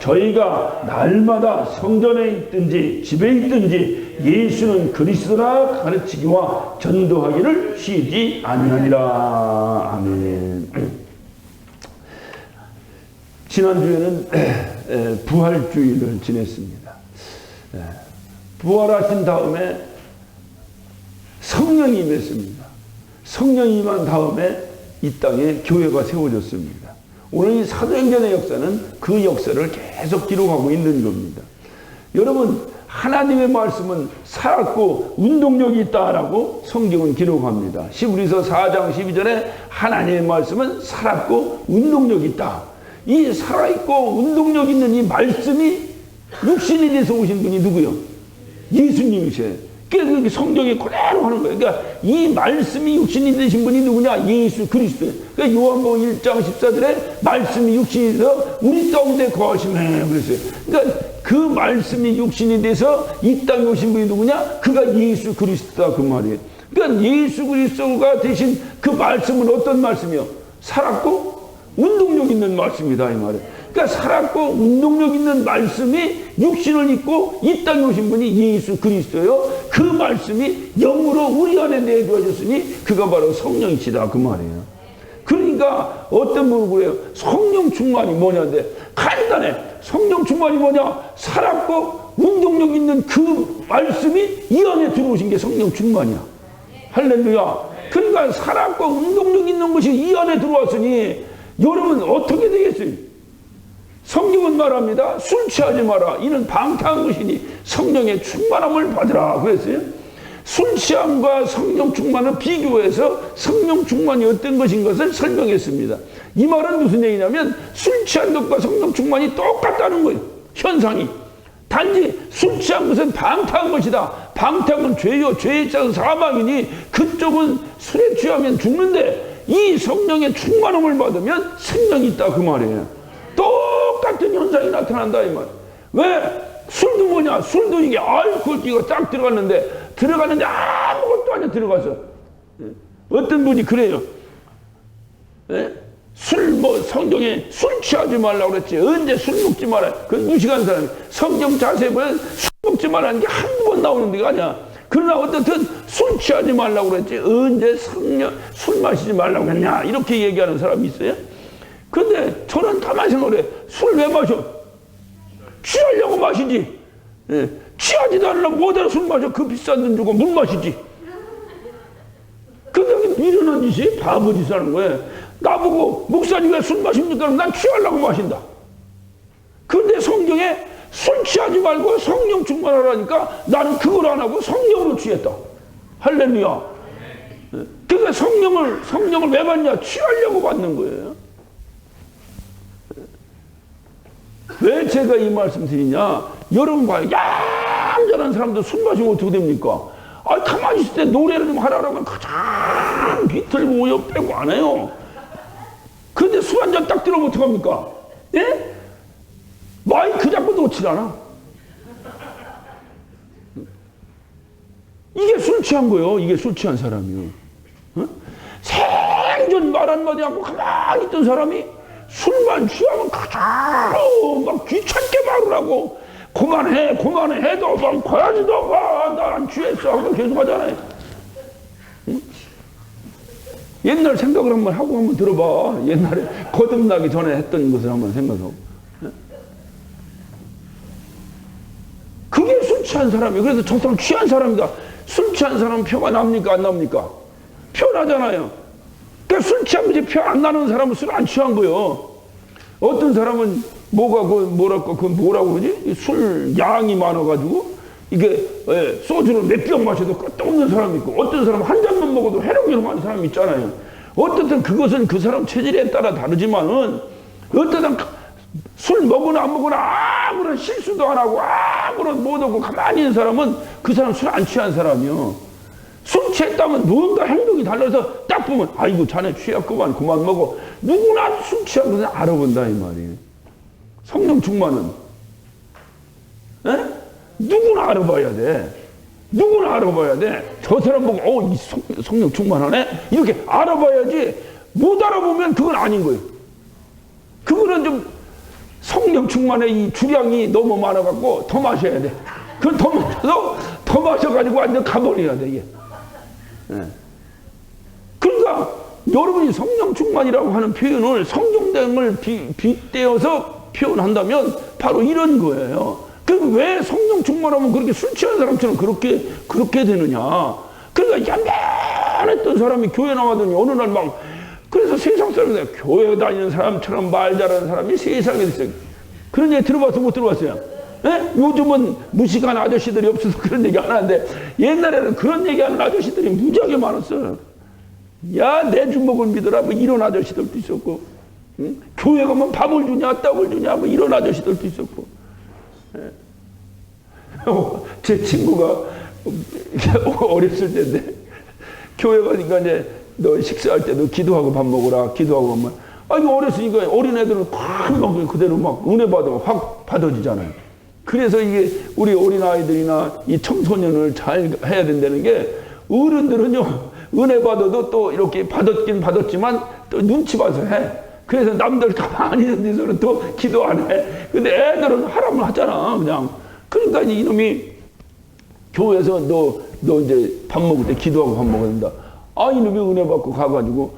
저희가 날마다 성전에 있든지 집에 있든지 예수는 그리스도라 가르치기와 전도하기를 쉬지 아니하니라. 아멘. 지난주에는 부활주일을 지냈습니다. 부활하신 다음에 성령이 임했습니다. 성령이 임한 다음에 이 땅에 교회가 세워졌습니다. 오늘 이 사도행전의 역사는 그 역사를 계속 기록하고 있는 겁니다. 여러분, 하나님의 말씀은 살았고 운동력이 있다라고 성경은 기록합니다. 히브리서 4장 12절에 하나님의 말씀은 살았고 운동력이 있다. 이 살아있고 운동력 있는 이 말씀이 육신이 돼서 오신 분이 누구요? 예수님이세요. 그래서 성경이 그대로 하는 거예요. 그러니까 이 말씀이 육신이 되신 분이 누구냐? 예수 그리스도. 그러니까 요한복음 1장 14절에 말씀이 육신이 돼서 우리 가운데 거하시네 그랬어요. 그러니까 그 말씀이 육신이 돼서 이 땅에 오신 분이 누구냐? 그가 예수 그리스도다 그 말이에요. 그러니까 예수 그리스도가 되신 그 말씀은 어떤 말씀이요? 살았고 운동력 있는 말씀이다 이 말이에요. 그러니까 살았고 운동력 있는 말씀이 육신을 입고 이 땅에 오신 분이 예수 그리스도요. 그 말씀이 영으로 우리 안에 내주어졌으니 그가 바로 성령이시다 그 말이에요. 그러니까 어떤 분은 그래요. 성령 충만이 뭐냐인데 간단해. 성령 충만이 뭐냐? 살았고 운동력 있는 그 말씀이 이 안에 들어오신 게 성령 충만이야. 할렐루야. 그러니까 살았고 운동력 있는 것이 이 안에 들어왔으니 여러분 어떻게 되겠어요? 성경은 말합니다. 술 취하지 마라. 이는 방탕한 것이니 성령의 충만함을 받으라. 그랬어요. 술 취함과 성령 충만을 비교해서 성령 충만이 어떤 것인 것을 설명했습니다. 이 말은 무슨 얘기냐면 술 취한 것과 성령 충만이 똑같다는 거예요. 현상이. 단지 술 취한 것은 방탕한 것이다. 방탕은 죄요. 죄에 따른 사망이니 그쪽은 술에 취하면 죽는데 이 성령의 충만함을 받으면 생명이 있다 그 말이에요. 똑같은 현상이 나타난다 이 말. 왜? 술도 뭐냐? 술도 이게 알코올기가 딱 들어갔는데 아무것도 아니야 들어가서. 어떤 분이 그래요. 성경에 술 취하지 말라고 그랬지. 언제 술 먹지 마라. 그 무식한 사람이 성경 자세히 보면 술 먹지 말라는 게 한두 번 나오는 데가 아니야. 그러나 어떻든 술 취하지 말라고 그랬지. 언제 술 마시지 말라고 그랬냐. 이렇게 얘기하는 사람이 있어요. 근데 저는 가만히 생각해. 술 왜 마셔? 취하려고 마시지. 취하지도 않으려고 뭐하러 술 마셔? 그 비싼 돈 주고 물 마시지. 그게 미련한 짓이 바보 짓 하는 거예요. 나보고 목사님 왜 술 마십니까? 난 취하려고 마신다. 그런데 성경에 술 취하지 말고 성령 충만하라니까 나는 그걸 안 하고 성령으로 취했다. 할렐루야. 그러니까 성령을 왜 받냐? 취하려고 받는 거예요. 왜 제가 이 말씀 드리냐? 여러분 봐요. 얌전한 사람들 술 마시면 어떻게 됩니까? 가만히 있을 때 노래를 좀 하라고 하면 가장 비틀고 오여 빼고 안 해요. 그런데 술 한 잔 딱 들어오면 어떡합니까? 예? 마이크 잡고 놓질 않아. 이게 술 취한 거예요. 이게 술 취한 사람이요. 생전 말 한마디 하고 가만히 있던 사람이 술만 취하면 가장 막 귀찮게 말을 하고 그만해 해도 막 가야지도 나 안 취했어 하고 계속 하잖아요. 응? 옛날 생각을 한번 들어봐. 옛날에 거듭나기 전에 했던 것을 한번 생각하고. 그게 술 취한 사람이에요. 그래서 저 사람 취한 사람이다. 술 취한 사람은 표가 납니까 안 납니까? 표 나잖아요. 그러니까 술 취한 거지 표 안 나는 사람은 술 안 취한 거예요. 어떤 사람은 뭐라고 그러지? 술 양이 많아가지고 이게 소주를 몇 병 마셔도 끝없는 사람이 있고 어떤 사람은 한 잔만 먹어도 해롱해롱한 사람이 있잖아요. 어떻든 그것은 그 사람 체질에 따라 다르지만은 어떤 술 먹으나 안 먹으나 아무런 실수도 안 하고 아무런 못하고 가만히 있는 사람은 그 사람 술 안 취한 사람이요. 술 취했다면 뭔가 행동이 달라서 딱 보면 아이고 자네 취했구만 그만 먹어. 누구나 술 취한 것은 알아본다 이 말이에요. 성령 충만은 누구나 알아봐야 돼. 누구나 알아봐야 돼. 저 사람 보고 이 성령 충만하네 이렇게 알아봐야지. 못 알아보면 그건 아닌 거예요. 그거는 좀 성령 충만의 이 주량이 너무 많아갖고 더 마셔야 돼. 그걸 더 마셔가지고 완전 가버려야 돼, 이게. 네. 그러니까 여러분이 성령 충만이라고 하는 표현을 성령됨을 빗대어서 표현한다면 바로 이런 거예요. 그럼 왜 성령 충만하면 그렇게 술 취한 사람처럼 그렇게 되느냐. 그러니까 얌전했던 사람이 교회 나가더니 어느 날 막, 그래서 세상 사람들, 교회 다니는 사람처럼 말 잘하는 사람이 세상에 있어요. 그런 얘기 들어봤어, 못 들어봤어요? 예? 요즘은 무식한 아저씨들이 없어서 그런 얘기 안 하는데, 옛날에는 그런 얘기 하는 아저씨들이 무지하게 많았어요. 야, 내 주먹을 믿어라. 뭐 이런 아저씨들도 있었고, 응? 교회 가면 밥을 주냐, 떡을 주냐, 뭐 이런 아저씨들도 있었고. 예. 제 친구가 어렸을 때인데, 교회 가니까 이제 너 식사할 때도 기도하고 밥 먹으라, 기도하고 하면, 이거 어렸으니까 어린애들은 막 그대로 막 은혜 받으면 확 받아지잖아요. 그래서 이게 우리 어린아이들이나 이 청소년을 잘 해야 된다는 게, 어른들은요, 은혜 받아도 또 이렇게 받았긴 받았지만 또 눈치 봐서 해. 그래서 남들 가만히 있는 데서는 또 기도 안 해. 근데 애들은 하라면 하잖아, 그냥. 그러니까 이놈이 교회에서 너 이제 밥 먹을 때 기도하고 밥 먹어야 된다. 이놈이 은혜 받고 가가지고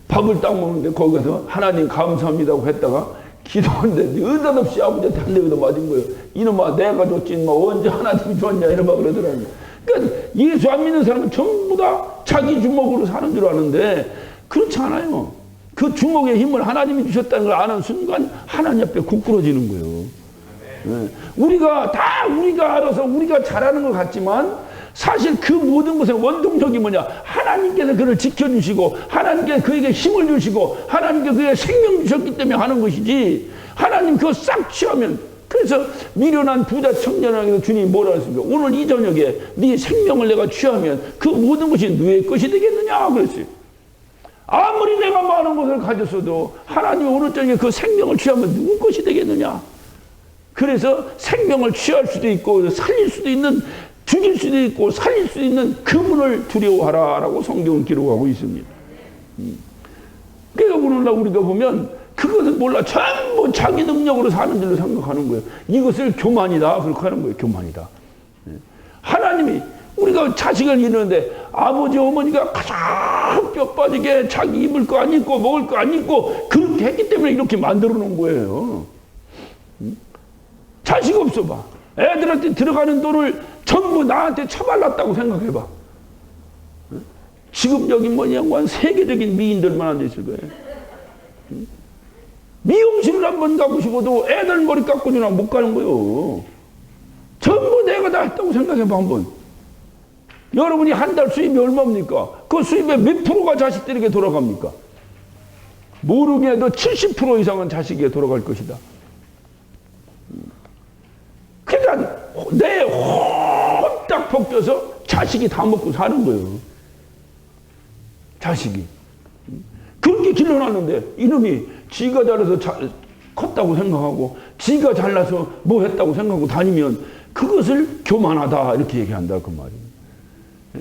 밥을 딱 먹는데 거기 가서 하나님 감사합니다고 했다가 기도하는데 느닷없이 아버지한테 한 대가 더 맞은 거예요. 이놈아, 내가 줬지, 언제 하나님이 줬냐, 이러면 그러더라고요. 그러니까 예수 안 믿는 사람은 전부 다 자기 주먹으로 사는 줄 아는데 그렇지 않아요. 그 주먹의 힘을 하나님이 주셨다는 걸 아는 순간 하나님 앞에 굳건해지는 거예요. 네. 우리가 알아서 우리가 잘하는 것 같지만 사실 그 모든 것의 원동력이 뭐냐? 하나님께서 그를 지켜주시고 하나님께서 그에게 힘을 주시고 하나님께서 그에게 생명 주셨기 때문에 하는 것이지, 하나님 그거 싹 취하면. 그래서 미련한 부자 청년에게서 주님이 뭐라 했습니까? 오늘 이 저녁에 네 생명을 내가 취하면 그 모든 것이 너의 것이 되겠느냐 그랬어요. 아무리 내가 많은 것을 가졌어도 하나님이 오늘 저녁에 그 생명을 취하면 누구 것이 되겠느냐. 그래서 생명을 취할 수도 있고 살릴 수도 있는, 죽일 수도 있고 살릴 수도 있는 그분을 두려워하라라고 성경은 기록하고 있습니다. 그러니까 오늘날 우리가 보면 그것은 몰라, 전부 자기 능력으로 사는 줄로 생각하는 거예요. 이것을 교만이다 그렇게 하는 거예요. 교만이다. 하나님이, 우리가 자식을 잃는데 아버지 어머니가 가장 뼈 빠지게 자기 입을 거 안 입고 먹을 거 안 입고 그렇게 했기 때문에 이렇게 만들어 놓은 거예요. 자식 없어 봐. 애들한테 들어가는 돈을 전부 나한테 처발랐다고 생각해봐. 지금 여기 한 세계적인 미인들만 앉아있을 거예요. 미용실을 한번 가고 싶어도 애들 머리 깎고 주나 못 가는 거예요. 전부 내가 다 했다고 생각해봐 한번. 여러분이 한 달 수입이 얼마입니까? 그 수입의 몇 프로가 자식들에게 돌아갑니까? 모르게도 70% 이상은 자식에게 돌아갈 것이다. 그러니까 내 홀딱 벗겨서 자식이 다 먹고 사는 거예요. 자식이. 그렇게 길러놨는데 이놈이 지가 잘해서 컸다고 생각하고 지가 잘나서 뭐 했다고 생각하고 다니면 그것을 교만하다 이렇게 얘기한다 그 말이에요.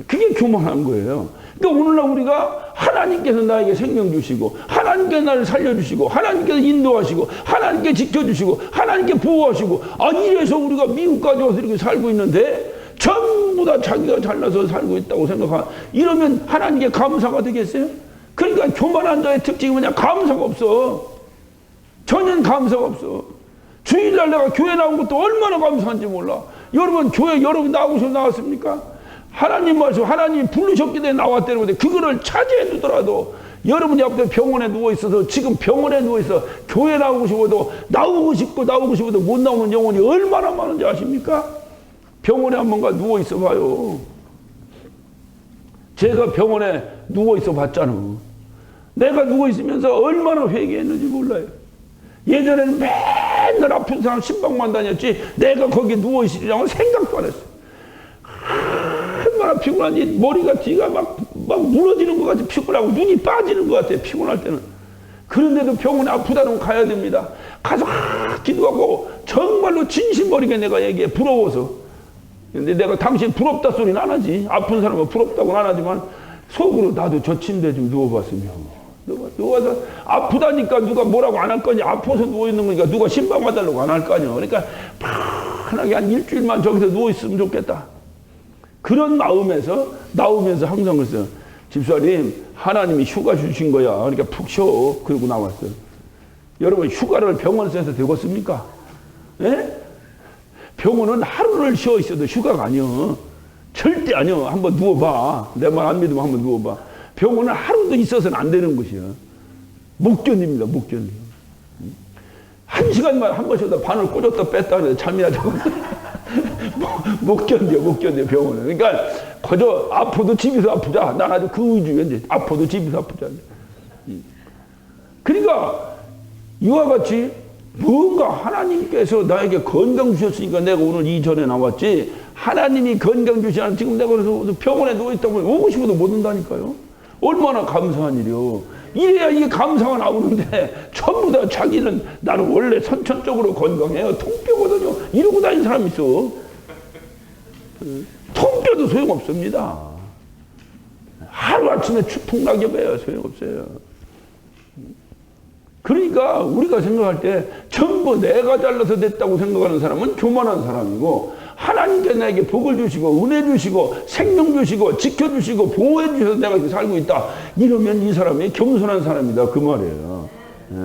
그게 교만한 거예요. 그러니까 오늘날 우리가 하나님께서 나에게 생명 주시고 하나님께서 나를 살려주시고 하나님께서 인도하시고 하나님께 지켜주시고 하나님께 보호하시고 이래서 우리가 미국까지 와서 이렇게 살고 있는데 전부 다 자기가 잘나서 살고 있다고 생각하, 이러면 하나님께 감사가 되겠어요? 그러니까 교만한 자의 특징이 뭐냐? 감사가 없어. 전혀 감사가 없어. 주일날 내가 교회 나온 것도 얼마나 감사한지 몰라. 여러분 교회 여러분 나오셔서 나왔습니까? 하나님 말씀, 하나님이 부르셨기 때문에 나왔다는 건데 그거를 차지해 두더라도 여러분이 앞에 병원에 누워있어서 지금 병원에 누워있어 교회 나오고 싶어도 나오고 싶어도 못 나오는 영혼이 얼마나 많은지 아십니까? 병원에 한번 가 누워있어 봐요. 제가 병원에 누워있어 봤잖아. 내가 누워있으면서 얼마나 회개했는지 몰라요. 예전에는 맨날 아픈 사람 신방만 다녔지 내가 거기 누워있으리라고 생각도 안 했어. 얼마나 피곤한지 머리가 뒤가 막 무너지는 것 같아. 피곤하고 눈이 빠지는 것 같아. 피곤할 때는. 그런데도 병원에 아프다면 가야 됩니다. 가서 기도하고 정말로 진심 어리게 내가 얘기해. 부러워서. 근데 내가 당신 부럽다 소리는 안 하지. 아픈 사람은 부럽다고는 안 하지만 속으로 나도 저 침대에 좀 누워봤으면. 여기 와서 아프다니까 누가 뭐라고 안 할 거냐. 아파서 누워있는 거니까 누가 신방받으려고 안 할 거 아니야. 그러니까 편하게 한 일주일만 저기서 누워있으면 좋겠다. 그런 마음에서 나오면서 항상 그랬어요. 집사님, 하나님이 휴가 주신 거야. 그러니까 푹 쉬어. 그러고 나왔어요. 여러분, 휴가를 병원에서 되겠습니까? 예? 병원은 하루를 쉬어 있어도 휴가가 아니여. 절대 아니여. 한번 누워봐. 내 말 안 믿으면 한번 누워봐. 병원은 하루도 있어서는 안 되는 것이야. 못 견딥니다. 못 견뎌. 한 시간만 한 번씩 바늘 꽂았다 뺐다 그래서 잠이나 자고. 못 견뎌, 못 견뎌, 병원은. 그러니까, 그저 아파도 집에서 아프자. 난 아주 그 위주에 이제 아파도 집에서 아프자. 그러니까, 이와 같이 뭔가 하나님께서 나에게 건강 주셨으니까 내가 오늘 이 전에 나왔지. 하나님이 건강 주시 않아 지금 내가 그래서 병원에 누워있다 보면 오고 싶어도 못 온다니까요. 얼마나 감사한 일이요. 이래야 이게 감사가 나오는데 전부 다 자기는 나는 원래 선천적으로 건강해요. 통뼈거든요. 이러고 다니는 사람이 있어. 통뼈도 소용없습니다. 하루아침에 추풍낙엽이에요. 소용없어요. 그러니까 우리가 생각할 때 전부 내가 잘나서 됐다고 생각하는 사람은 교만한 사람이고 하나님께서 나에게 복을 주시고 은혜 주시고 생명 주시고 지켜주시고 보호해 주셔서 내가 이렇게 살고 있다. 이러면 이 사람이 겸손한 사람이다. 그 말이에요. 예.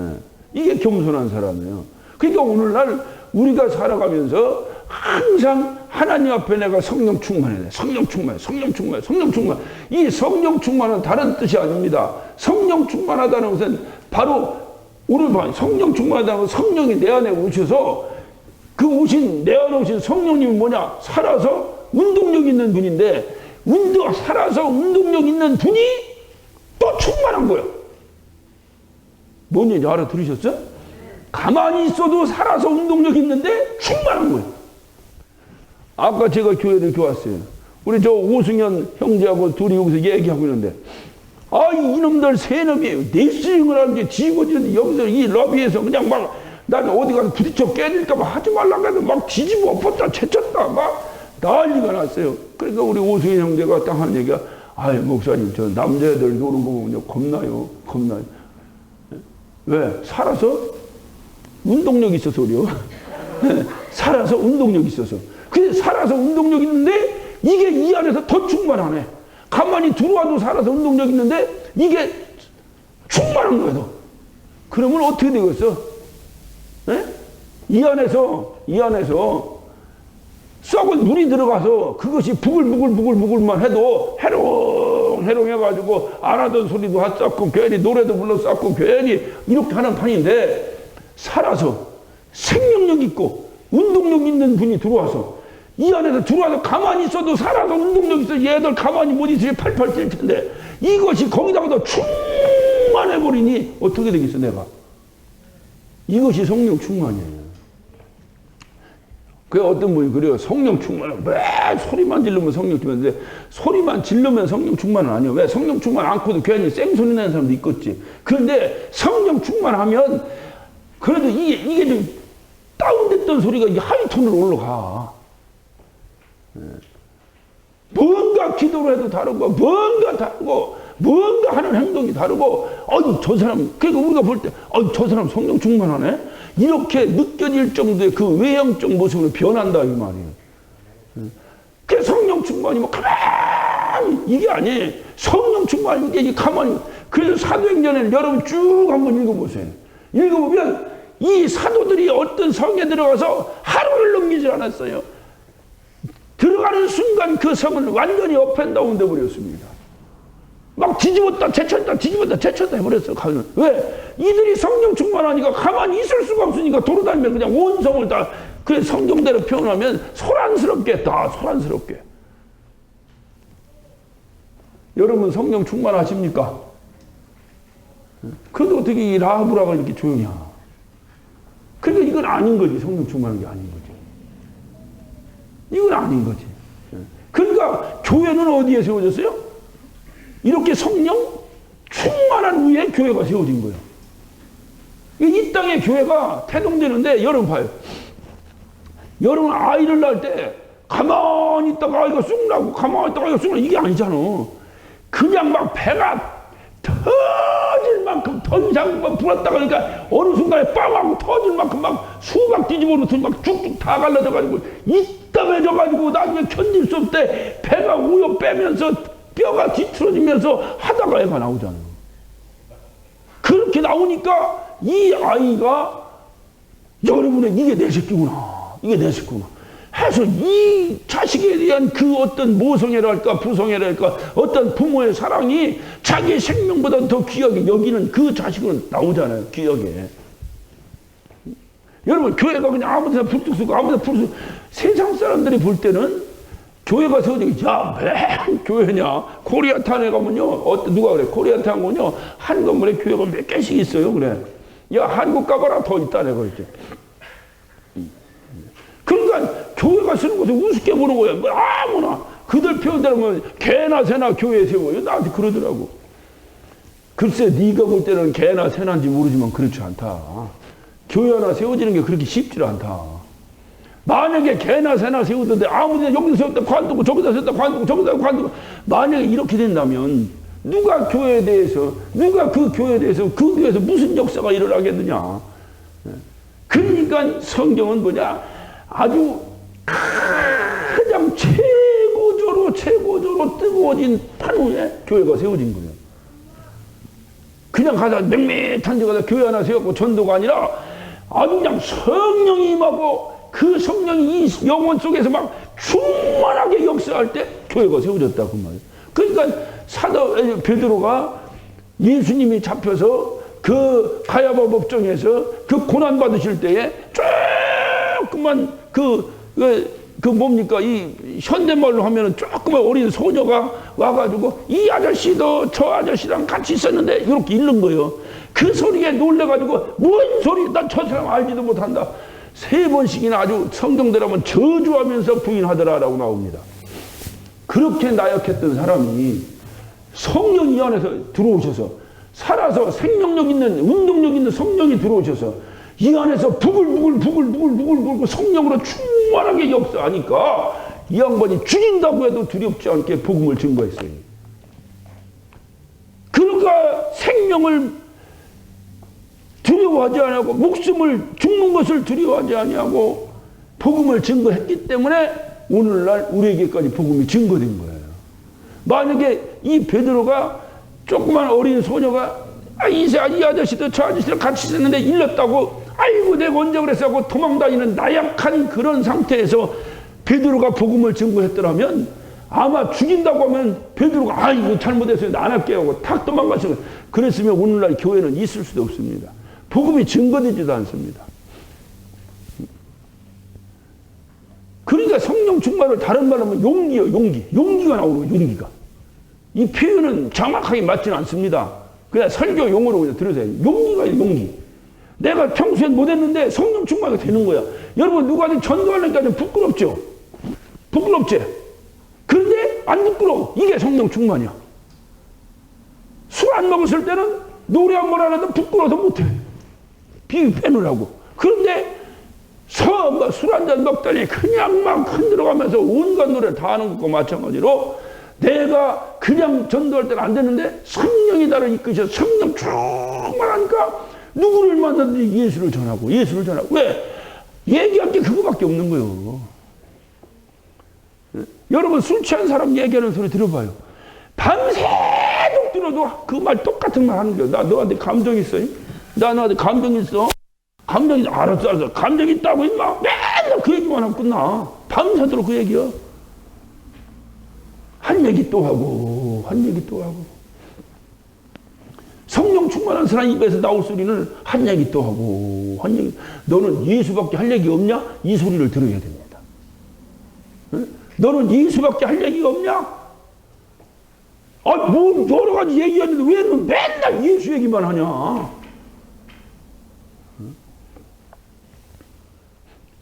이게 겸손한 사람이에요. 그러니까 오늘날 우리가 살아가면서 항상 하나님 앞에 내가 성령 충만해. 성령 충만해. 성령 충만해. 성령 충만. 이 성령 충만은 다른 뜻이 아닙니다. 성령 충만하다는 것은 바로 오늘 봐. 성령 충만하다는 것은 성령이 내 안에 오셔서 그 내 안에 오신 성령님이 뭐냐? 살아서 운동력 있는 분인데 살아서 운동력 있는 분이 또 충만한 거야. 뭔 얘기인지 알아들으셨어요? 가만히 있어도 살아서 운동력 있는데 충만한 거예요. 아까 제가 교회를 이렇게 왔어요. 우리 저 오승현 형제하고 둘이 여기서 얘기하고 있는데 이놈들 세 놈이 내스윙을 하는데 지고지는데 여기서 이 러비에서 그냥 막 나는 어디 가서 부딪혀 깨질까봐 하지 말라고 해도 막 뒤집어 엎었다 채쳤다 막 난리가 났어요. 그러니까 우리 오승현 형제가 딱 하는 얘기가 목사님 저 남자애들 노는 거 보면 겁나요. 왜? 살아서 운동력 있어서 그래요. 살아서 운동력 있어서. 근데 살아서 운동력 있는데 이게 이 안에서 더 충만하네. 가만히 들어와도 살아서 운동력 있는데 이게 충만한 거야. 그러면 어떻게 되겠어? 네? 이 안에서 썩은 물이 들어가서 그것이 부글부글만 해도 해롱해가지고 안 하던 소리도 쌌고 괜히 노래도 불렀었고 괜히 이렇게 하는 판인데 살아서 생명력 있고 운동력 있는 분이 들어와서 이 안에서 들어와서 가만히 있어도 살아서 운동력 있어. 얘들 가만히 못 있으면 팔팔 뛸 텐데 이것이 거기다가도 충만해버리니 어떻게 되겠어 내가. 이것이 성령 충만이에요. 그 어떤 분이 그래요. 성령 충만은 왜 소리만 지르면 성령 충만인데 소리만 지르면 성령 충만은 아니에요. 왜? 성령 충만 않고도 괜히 쌩소리 내는 사람도 있겠지. 그런데 성령 충만하면 그래도 이게 좀 다운됐던 소리가 이 하이톤으로 올라가. 뭔가 기도를 해도 다르고 뭔가 다르고 뭔가 하는 행동이 다르고 저 사람 그러니까 우리가 볼 때 저 사람 성령 충만하네 이렇게 느껴질 정도의 그 외형적 모습으로 변한다 이 말이에요. 그 성령 충만이면 가만히 이게 아니에요. 성령 충만이면 이게 가만히. 그래서 사도행전을 여러분 쭉 한번 읽어보세요. 읽어보면 이 사도들이 어떤 성에 들어가서 하루를 넘기지 않았어요. 들어가는 순간 그 성은 완전히 업앤다운 돼버렸습니다. 막 뒤집었다 제쳤다 해버렸어. 왜? 이들이 성령 충만하니까 가만히 있을 수가 없으니까 돌아다니면 그냥 온 성을 다 그 성경대로 표현하면 소란스럽게. 여러분 성령 충만하십니까? 그래도 어떻게 이 라하브라가 이렇게 조용히 하나? 그러니까 이건 아닌 거지. 성령 충만한 게 아닌 거지. 이건 아닌 거지. 그러니까 교회는 어디에 세워졌어요? 이렇게 성령 충만한 위에 교회가 세워진 거예요. 이 땅에 교회가 태동되는데 여러분 봐요. 여러분 아이를 낳을 때 가만히 있다가 아이가 쑥 나고 가만히 있다가 아이가 쑥 나고 이게 아니잖아. 그냥 막 배가 터질 만큼 막 불었다가 그러니까 어느 순간에 빵 하고 터질 만큼 막 수박 뒤집어 놓더니 막 쭉쭉 다 갈라져가지고 이땀해져가지고 나중에 견딜 수 없대 배가 우여 빼면서 뼈가 뒤틀어지면서 하다가 애가 나오잖아요. 그렇게 나오니까 이 아이가 여러분의 이게 내 새끼구나. 이게 내 새끼구나. 해서 이 자식에 대한 그 어떤 모성애랄까 부성애랄까 어떤 부모의 사랑이 자기 생명보다 더 귀하게 여기는 그 자식은 나오잖아요. 귀하게. 여러분 교회가 그냥 아무 데나 불뚝 쓰고 아무 데나 불뚝 쓰고 세상 사람들이 볼 때는 교회가 세워지고 야왜 교회냐. 코리아타운에 가면요. 누가 그래. 코리아타운 가면요. 한 건물에 교회가 몇 개씩 있어요. 그래. 야 한국 가봐라 더 있다 내가 이제. 그러니까 교회가 쓰는 것을 우습게 보는 거야. 뭐 아무나 그들 표현대로 뭐 개나 새나 교회에 세워요. 나한테 그러더라고. 글쎄 네가 볼 때는 개나 새나인지 모르지만 그렇지 않다. 교회 하나 세워지는 게 그렇게 쉽지 않다. 만약에 개나 새나 세우던데 아무데나 여기서 세웠다 관두고 저기다 세웠다 관두고 저기다 관두고 만약에 이렇게 된다면 누가 교회에 대해서 누가 그 교회에 대해서 그 교회에서 무슨 역사가 일어나겠느냐. 그러니까 성경은 뭐냐. 아주 가장 최고조로 뜨거워진 판후에 교회가 세워진 거예요. 그냥 가다 맹맹한 데 가다 교회 하나 세웠고 전도가 아니라 아주 그냥 성령이 임하고 그 성령이 이 영혼 속에서 막 충만하게 역사할 때 교회가 세워졌다 그 말이에요. 그러니까 사도 베드로가 예수님이 잡혀서 그 가야바 법정에서 그 고난 받으실 때에 조금만 뭡니까? 이 현대말로 하면은 조그만 어린 소녀가 와가지고 이 아저씨도 저 아저씨랑 같이 있었는데 이렇게 읽는 거예요. 그 소리에 놀래가지고 뭔 소리? 난 저 사람 알지도 못한다. 3번씩이나 아주 성경대로면 저주하면서 부인하더라라고 나옵니다. 그렇게 나약했던 사람이 성령이 안에서 들어오셔서 살아서 생명력 있는 운동력 있는 성령이 들어오셔서 이 안에서 부글부글 성령으로 충만하게 역사하니까 이 양반이 죽인다고 해도 두렵지 않게 복음을 증거했어요. 그러니까 생명을 두려워하지 아니하고 목숨을 죽는 것을 두려워하지 아니하고 복음을 증거했기 때문에 오늘날 우리에게까지 복음이 증거된 거예요. 만약에 이 베드로가 조그만 어린 소녀가 이 아저씨도 저 아저씨랑 같이 있었는데 일렀다고 아이고 내가 언제 그랬어 하고 도망다니는 나약한 그런 상태에서 베드로가 복음을 증거했더라면 아마 죽인다고 하면 베드로가 아이고 잘못했어요 안 할게요 하고 탁 도망갔어요. 그랬으면 오늘날 교회는 있을 수도 없습니다. 복음이 증거되지도 않습니다. 그러니까 성령 충만을 다른 말로 하면 용기요. 용기가 나오는 거예요. 용기가. 이 표현은 정확하게 맞지는 않습니다. 그냥 설교 용어로 그냥 들으세요. 용기가 용기. 내가 평소엔 못했는데 성령 충만이 되는 거야. 여러분 누구한테 전도하려니까 좀 부끄럽죠? 부끄럽지? 그런데 안 부끄러워. 이게 성령 충만이야. 술 안 먹었을 때는 노래 한 번 안 해도 부끄러워서 못해. 비 빼느라고. 그런데 술 한 잔 먹더니 그냥 막 흔들어가면서 온갖 노래를 다 하는 것과 마찬가지로 내가 그냥 전도할 때는 안 되는데 성령이 나를 이끄셔서 성령 충만하니까 누구를 만나든지 예수를 전하고 왜? 얘기할 게 그거밖에 없는 거예요. 여러분 술 취한 사람 얘기하는 소리 들어봐요. 밤새도록 들어도 그 말 똑같은 말 하는 거예요. 나 너한테 감정 있어? 나 너한테 감정 있어? 감정 있어? 알았어. 감정 있다고 임마. 맨날 그 얘기만 하면 끝나. 밤새도록 그 얘기야. 한 얘기 또 하고 성령 충만한 사람 입에서 나올 소리는 한 얘기 또 하고 너는 예수밖에 할 얘기 없냐? 이 소리를 들어야 됩니다. 응? 너는 예수밖에 할 얘기가 없냐? 뭐 여러 가지 얘기하는데 왜 너 맨날 예수 얘기만 하냐?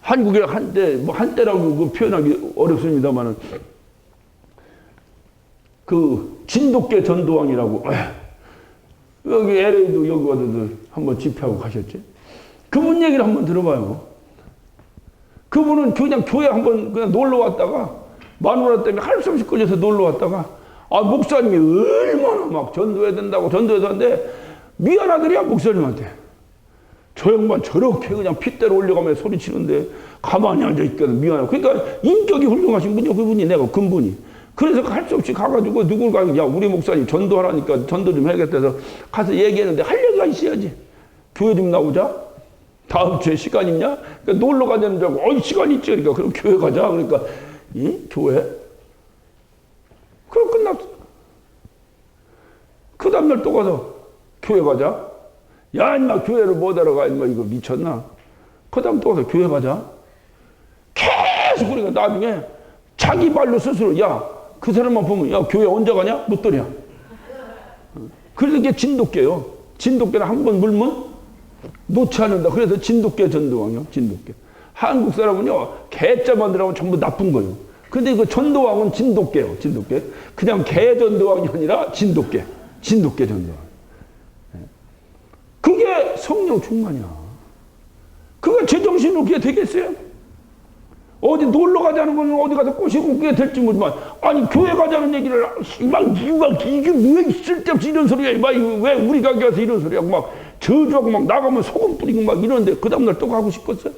한국에 한때라고 그 표현하기 어렵습니다만은 그 진돗개 전도왕이라고 여기 LA도 여기 와도 한번 집회하고 가셨지? 그분 얘기를 한번 들어봐요. 그분은 그냥 교회 한번 그냥 놀러 왔다가 마누라 때문에 할 수 없이 끌려서 놀러 왔다가 목사님이 얼마나 막 전도해야 된다고 전도해서 하는데 미안하더랴, 목사님한테. 저 양반 저렇게 그냥 핏대로 올려가며 소리치는데 가만히 앉아있거든. 미안하고. 그러니까 인격이 훌륭하신 분이요, 그분이, 내가 근분이. 그래서 할 수 없이 가가지고 누굴 가고, 야, 우리 목사님 전도하라니까 전도 좀 해야겠다 해서 가서 얘기했는데 할 얘기가 있어야지. 교회 좀 나오자. 다음 주에 시간 있냐? 그러니까 놀러 가자는 줄 알고, 시간 있지. 그러니까 그럼 교회 가자. 그러니까, 교회? 그럼 끝났어. 그 다음날 또 가서 교회 가자. 야, 인마 교회를 못 알아가. 인마 이거 미쳤나? 그 다음 또 가서 교회 가자. 계속 그러니까 나중에 자기 말로 스스로, 야, 그 사람만 보면, 야, 교회 언제 가냐? 묻더냐. 그래서 이게 진돗개요. 진돗개는 한 번 물면 놓지 않는다. 그래서 진돗개 전도왕이요. 진돗개. 한국 사람은요, 개자 만들어면 전부 나쁜 거예요. 근데 이거 전도왕은 진돗개요. 진돗개. 그냥 개 전도왕이 아니라 진돗개. 진돗개 전도왕. 그게 성령 충만이야. 그게 제정신으로 그게 되겠어요? 어디 놀러 가자는 건 어디 가서 꼬시고 그게 될지 모르지만, 아니, 교회 가자는 얘기를 이게 왜 쓸데없이 이런 소리야. 왜 우리 가게 가서 이런 소리하고 막 저주하고 막 나가면 소금 뿌리고 막 이러는데 그 다음날 또 가고 싶겠어요?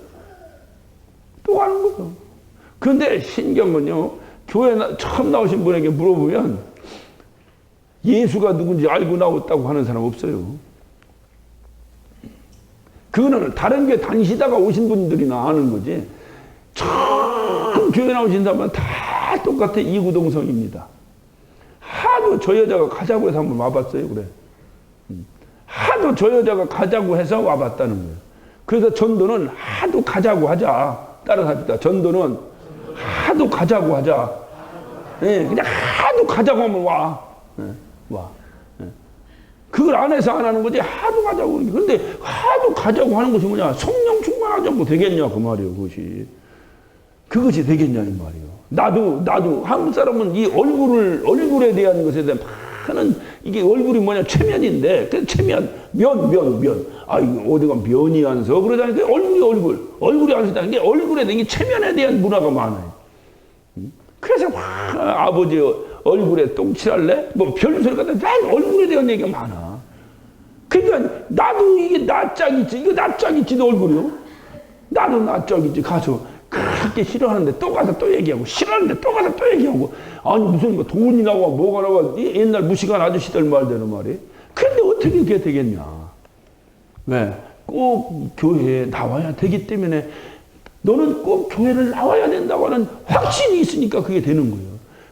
또 가는 거죠. 그런데 신경은요, 교회 처음 나오신 분에게 물어보면 예수가 누군지 알고 나왔다고 하는 사람 없어요. 그거는 다른 교회 다니시다가 오신 분들이나 아는 거지. 처음 교회 나오신 사람은 다 똑같아. 이구동성입니다. 하도 저 여자가 가자고 해서 한번 와봤어요. 그래. 하도 저 여자가 가자고 해서 와봤다는 거예요. 그래서 전도는 하도 가자고 하자. 따라합시다. 전도는 하도 가자고 하자. 예, 그냥 하도 가자고 하면 와. 예, 와. 예. 그걸 안 해서 안 하는 거지. 하도 가자고. 그런데 하도 가자고 하는 것이 뭐냐? 성령 충만하자고 되겠냐? 그 말이에요. 그것이 되겠냐? 이 말이에요. 나도 한국 사람은 이 얼굴에 대한 것에 대한 많은, 이게 얼굴이 뭐냐? 체면인데, 그 체면, 면. 아, 이거 어디가 면이 안 서? 그러다니까 얼굴이 안 서다는 게 얼굴에 대한 체면에 대한 문화가 많아요. 그래서 아버지 얼굴에 똥칠할래? 뭐 별소리가 다 얼굴에 대한 얘기가 많아. 그러니까 나도 이게 낯짝이지. 이거 낯짝이지, 너 얼굴이요? 나도 낯짝이지. 가서 그렇게 싫어하는데 또 가서 또 얘기하고, 싫어하는데 또 가서 또 얘기하고. 아니, 무슨 뭐 돈이 나와 뭐가 나와. 옛날 무식한 아저씨들 말대로 말이에요. 그런데 어떻게 그게 되겠냐? 왜? 꼭 교회에 나와야 되기 때문에, 너는 꼭 교회를 나와야 된다고 하는 확신이 있으니까 그게 되는 거예요.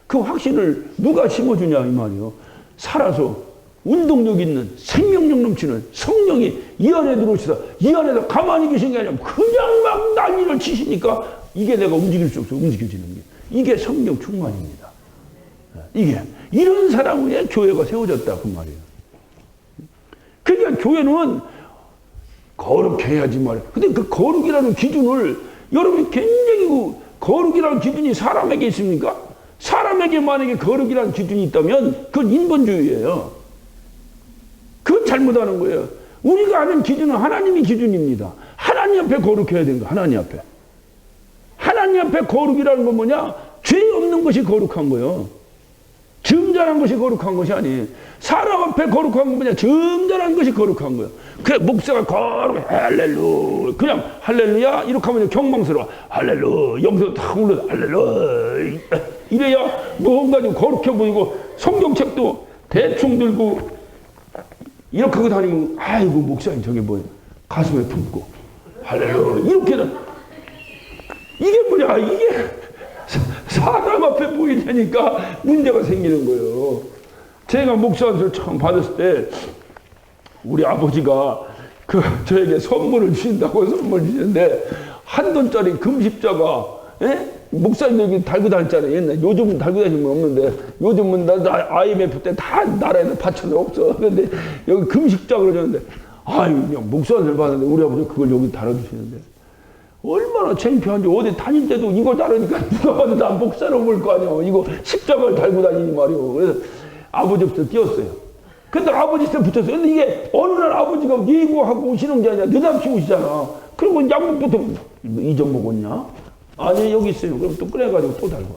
그 확신을 누가 심어주냐 이 말이요. 살아서 운동력 있는, 생명력 넘치는 성령이 이 안에 들어오시다. 이 안에서 가만히 계신 게 아니라 그냥 막 난리를 치시니까 이게 내가 움직일 수 없어. 움직여지는 게. 이게 성령 충만입니다. 이게 이런 사람 위에 교회가 세워졌다 그 말이에요. 그러니까 교회는 거룩해야지 말이에요. 근데 그 거룩이라는 기준을 여러분이 굉장히, 거룩이라는 기준이 사람에게 있습니까? 사람에게 만약에 거룩이라는 기준이 있다면 그건 인본주의예요. 그건 잘못하는 거예요. 우리가 아는 기준은 하나님의 기준입니다. 하나님 앞에 거룩해야 되는 거예요. 하나님 앞에. 하나님 앞에 거룩이라는 건 뭐냐? 죄 없는 것이 거룩한 거예요. 점잖은 것이 거룩한 것이 아니에요. 사람 앞에 거룩한 건 뭐냐? 점잖은 것이 거룩한 거예요. 그래, 목사가 거룩해. 할렐루야. 그냥 할렐루야. 이렇게 하면 경망스러워. 할렐루야. 영서 탁 올려. 할렐루야. 이래야 뭔가 좀 거룩해 보이고, 성경책도 대충 들고 이렇게 하고 다니면, 아이고, 목사님 저게 뭐야. 가슴에 품고. 할렐루야. 이렇게는. 이게 뭐냐. 이게 사람 앞에 보이려니까 문제가 생기는 거예요. 제가 목사를 처음 받았을 때 우리 아버지가 저에게 선물을 주신다고 선물을 주시는데, 한 돈짜리 금십자가, 목사님들이 달고 다녔잖아요. 옛날. 요즘은 달고 다니는 건 없는데, 요즘은 IMF 때 다 나라에서 받쳐서 없어. 그런데 여기 금십자가를 줬는데, 아유, 그냥 목사님들 받았는데 우리 아버지 그걸 여기 달아주시는데, 얼마나 창피한지. 어디 다닐 때도 이거 다르니까 누가 봐도 나 목사로 볼 거 아니야. 이거 십자가를 달고 다니니 말이오. 그래서 아버지부터 띄웠어요. 근데 아버지 때 붙였어요. 근데 이게 어느 날 아버지가 예고하고 오시는 게 아니라 느닷없이 오시잖아. 그러면 양복부터 이전 먹었냐? 아니, 여기 있어요. 그럼 또 꺼내가지고 또 달고.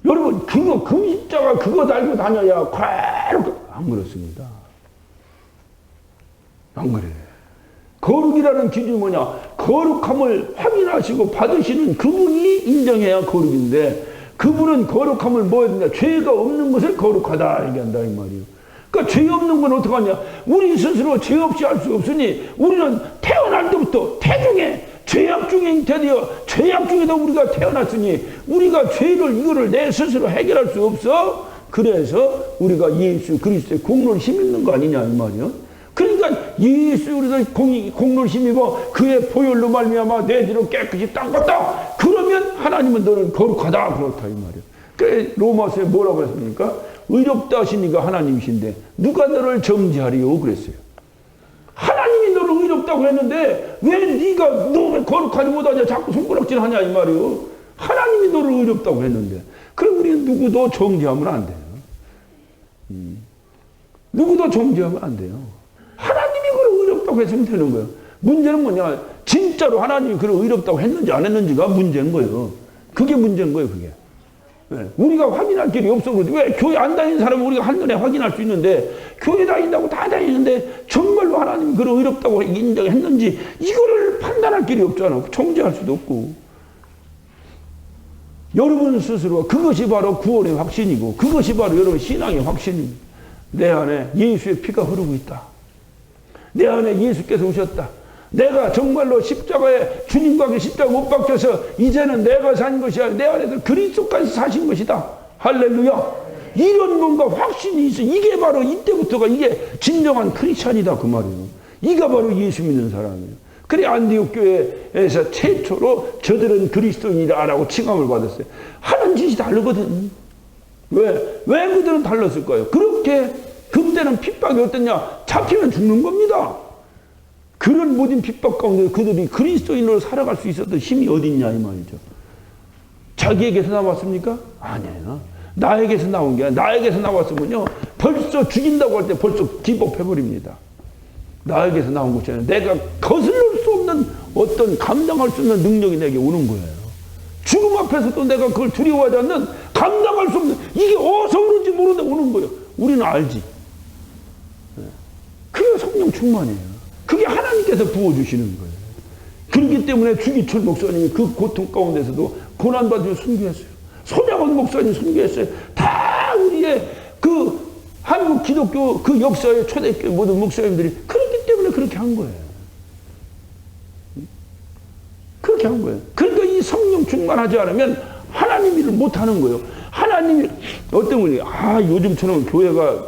여러분, 그거 금십자가 그거 달고 다녀야 쾌록 안 그렇습니다. 안 그래. 거룩이라는 기준이 뭐냐? 거룩함을 확인하시고 받으시는 그분이 인정해야 거룩인데, 그분은 거룩함을 뭐 했냐? 죄가 없는 것을 거룩하다 얘기한다 이 말이에요. 그러니까 죄 없는 건 어떡하냐? 우리 스스로 죄 없이 할 수 없으니 우리는 태어날 때부터 태중에 죄악 중에 잉태되어 죄악 중에도 우리가 태어났으니 우리가 죄를 이거를 내 스스로 해결할 수 없어. 그래서 우리가 예수 그리스도의 공로를 힘입는 거 아니냐 이 말이에요. 그러니까 예수 그리스도의 공로를 힘입어 그의 보혈로 말미암아 내 죄를 깨끗이 닦았다. 그러면 하나님은 너는 거룩하다 그렇다 이 말이에요. 그래 로마서에 뭐라고 했습니까? 의롭다 하신 이가 하나님이신데 누가 너를 정죄하리요 그랬어요. 하나님이 너를 의롭다고 했는데 왜 네가 너 왜 거룩하지 못하냐 자꾸 손가락질 하냐 이 말이에요. 하나님이 너를 의롭다고 했는데 그럼 우리는 누구도 정죄하면 안 돼요. 누구도 정죄하면 안 돼요. 하나님이 그걸 의롭다고 했으면 되는 거예요. 문제는 뭐냐? 진짜로 하나님이 그걸 의롭다고 했는지 안 했는지가 문제인 거예요. 그게 문제인 거예요, 그게. 네. 우리가 확인할 길이 없어. 왜 교회 안 다니는 사람은 우리가 한눈에 확인할 수 있는데, 교회 다닌다고 다 다니는데, 정말로 하나님이 그걸 의롭다고 인정했는지, 이거를 판단할 길이 없잖아. 정죄할 수도 없고. 여러분 스스로 그것이 바로 구원의 확신이고, 그것이 바로 여러분 신앙의 확신입니다. 내 안에 예수의 피가 흐르고 있다. 내 안에 예수께서 오셨다. 내가 정말로 십자가에 주님과 함께 십자가 못 박혀서 이제는 내가 산 것이 아니라 내 안에서 그리스도까지 사신 것이다. 할렐루야. 이런 뭔가 확신이 있어. 이게 바로 이때부터가 이게 진정한 크리스찬이다 그 말이에요. 이가 바로 예수 믿는 사람이에요. 그래 안디옥 교회에서 최초로 저들은 그리스도인이라고 칭함을 받았어요. 하는 짓이 다르거든. 왜 그들은 달랐을까요? 그렇게 그때는 핍박이 어땠냐? 잡히면 죽는 겁니다. 그런 모든 핍박 가운데 그들이 그리스도인으로 살아갈 수 있었던 힘이 어딨냐 이 말이죠. 자기에게서 나왔습니까? 아니에요. 나에게서 나온 게 아니라 나에게서 나왔으면요 벌써 죽인다고 할 때 벌써 기복해버립니다. 나에게서 나온 것이 아니라 내가 거슬릴 수 없는 어떤 감당할 수 없는 능력이 내게 오는 거예요. 죽음 앞에서도 내가 그걸 두려워하지 않는 감당할 수 없는 이게 어디서 오는지 모르는데 오는 거예요. 우리는 알지. 그게 성령 충만이에요. 그게 하나님께서 부어주시는 거예요. 그렇기 때문에 주기철 목사님이 그 고통 가운데서도 고난받으며 순교했어요. 손양원 목사님 순교했어요. 다 우리의 그 한국 기독교 그 역사의 초대교회 모든 목사님들이 그렇기 때문에 그렇게 한 거예요. 그렇게 한 거예요. 그러니까 이 성령 충만하지 않으면 하나님 일을 못하는 거예요. 하나님이 어떤 분이 요즘처럼 교회가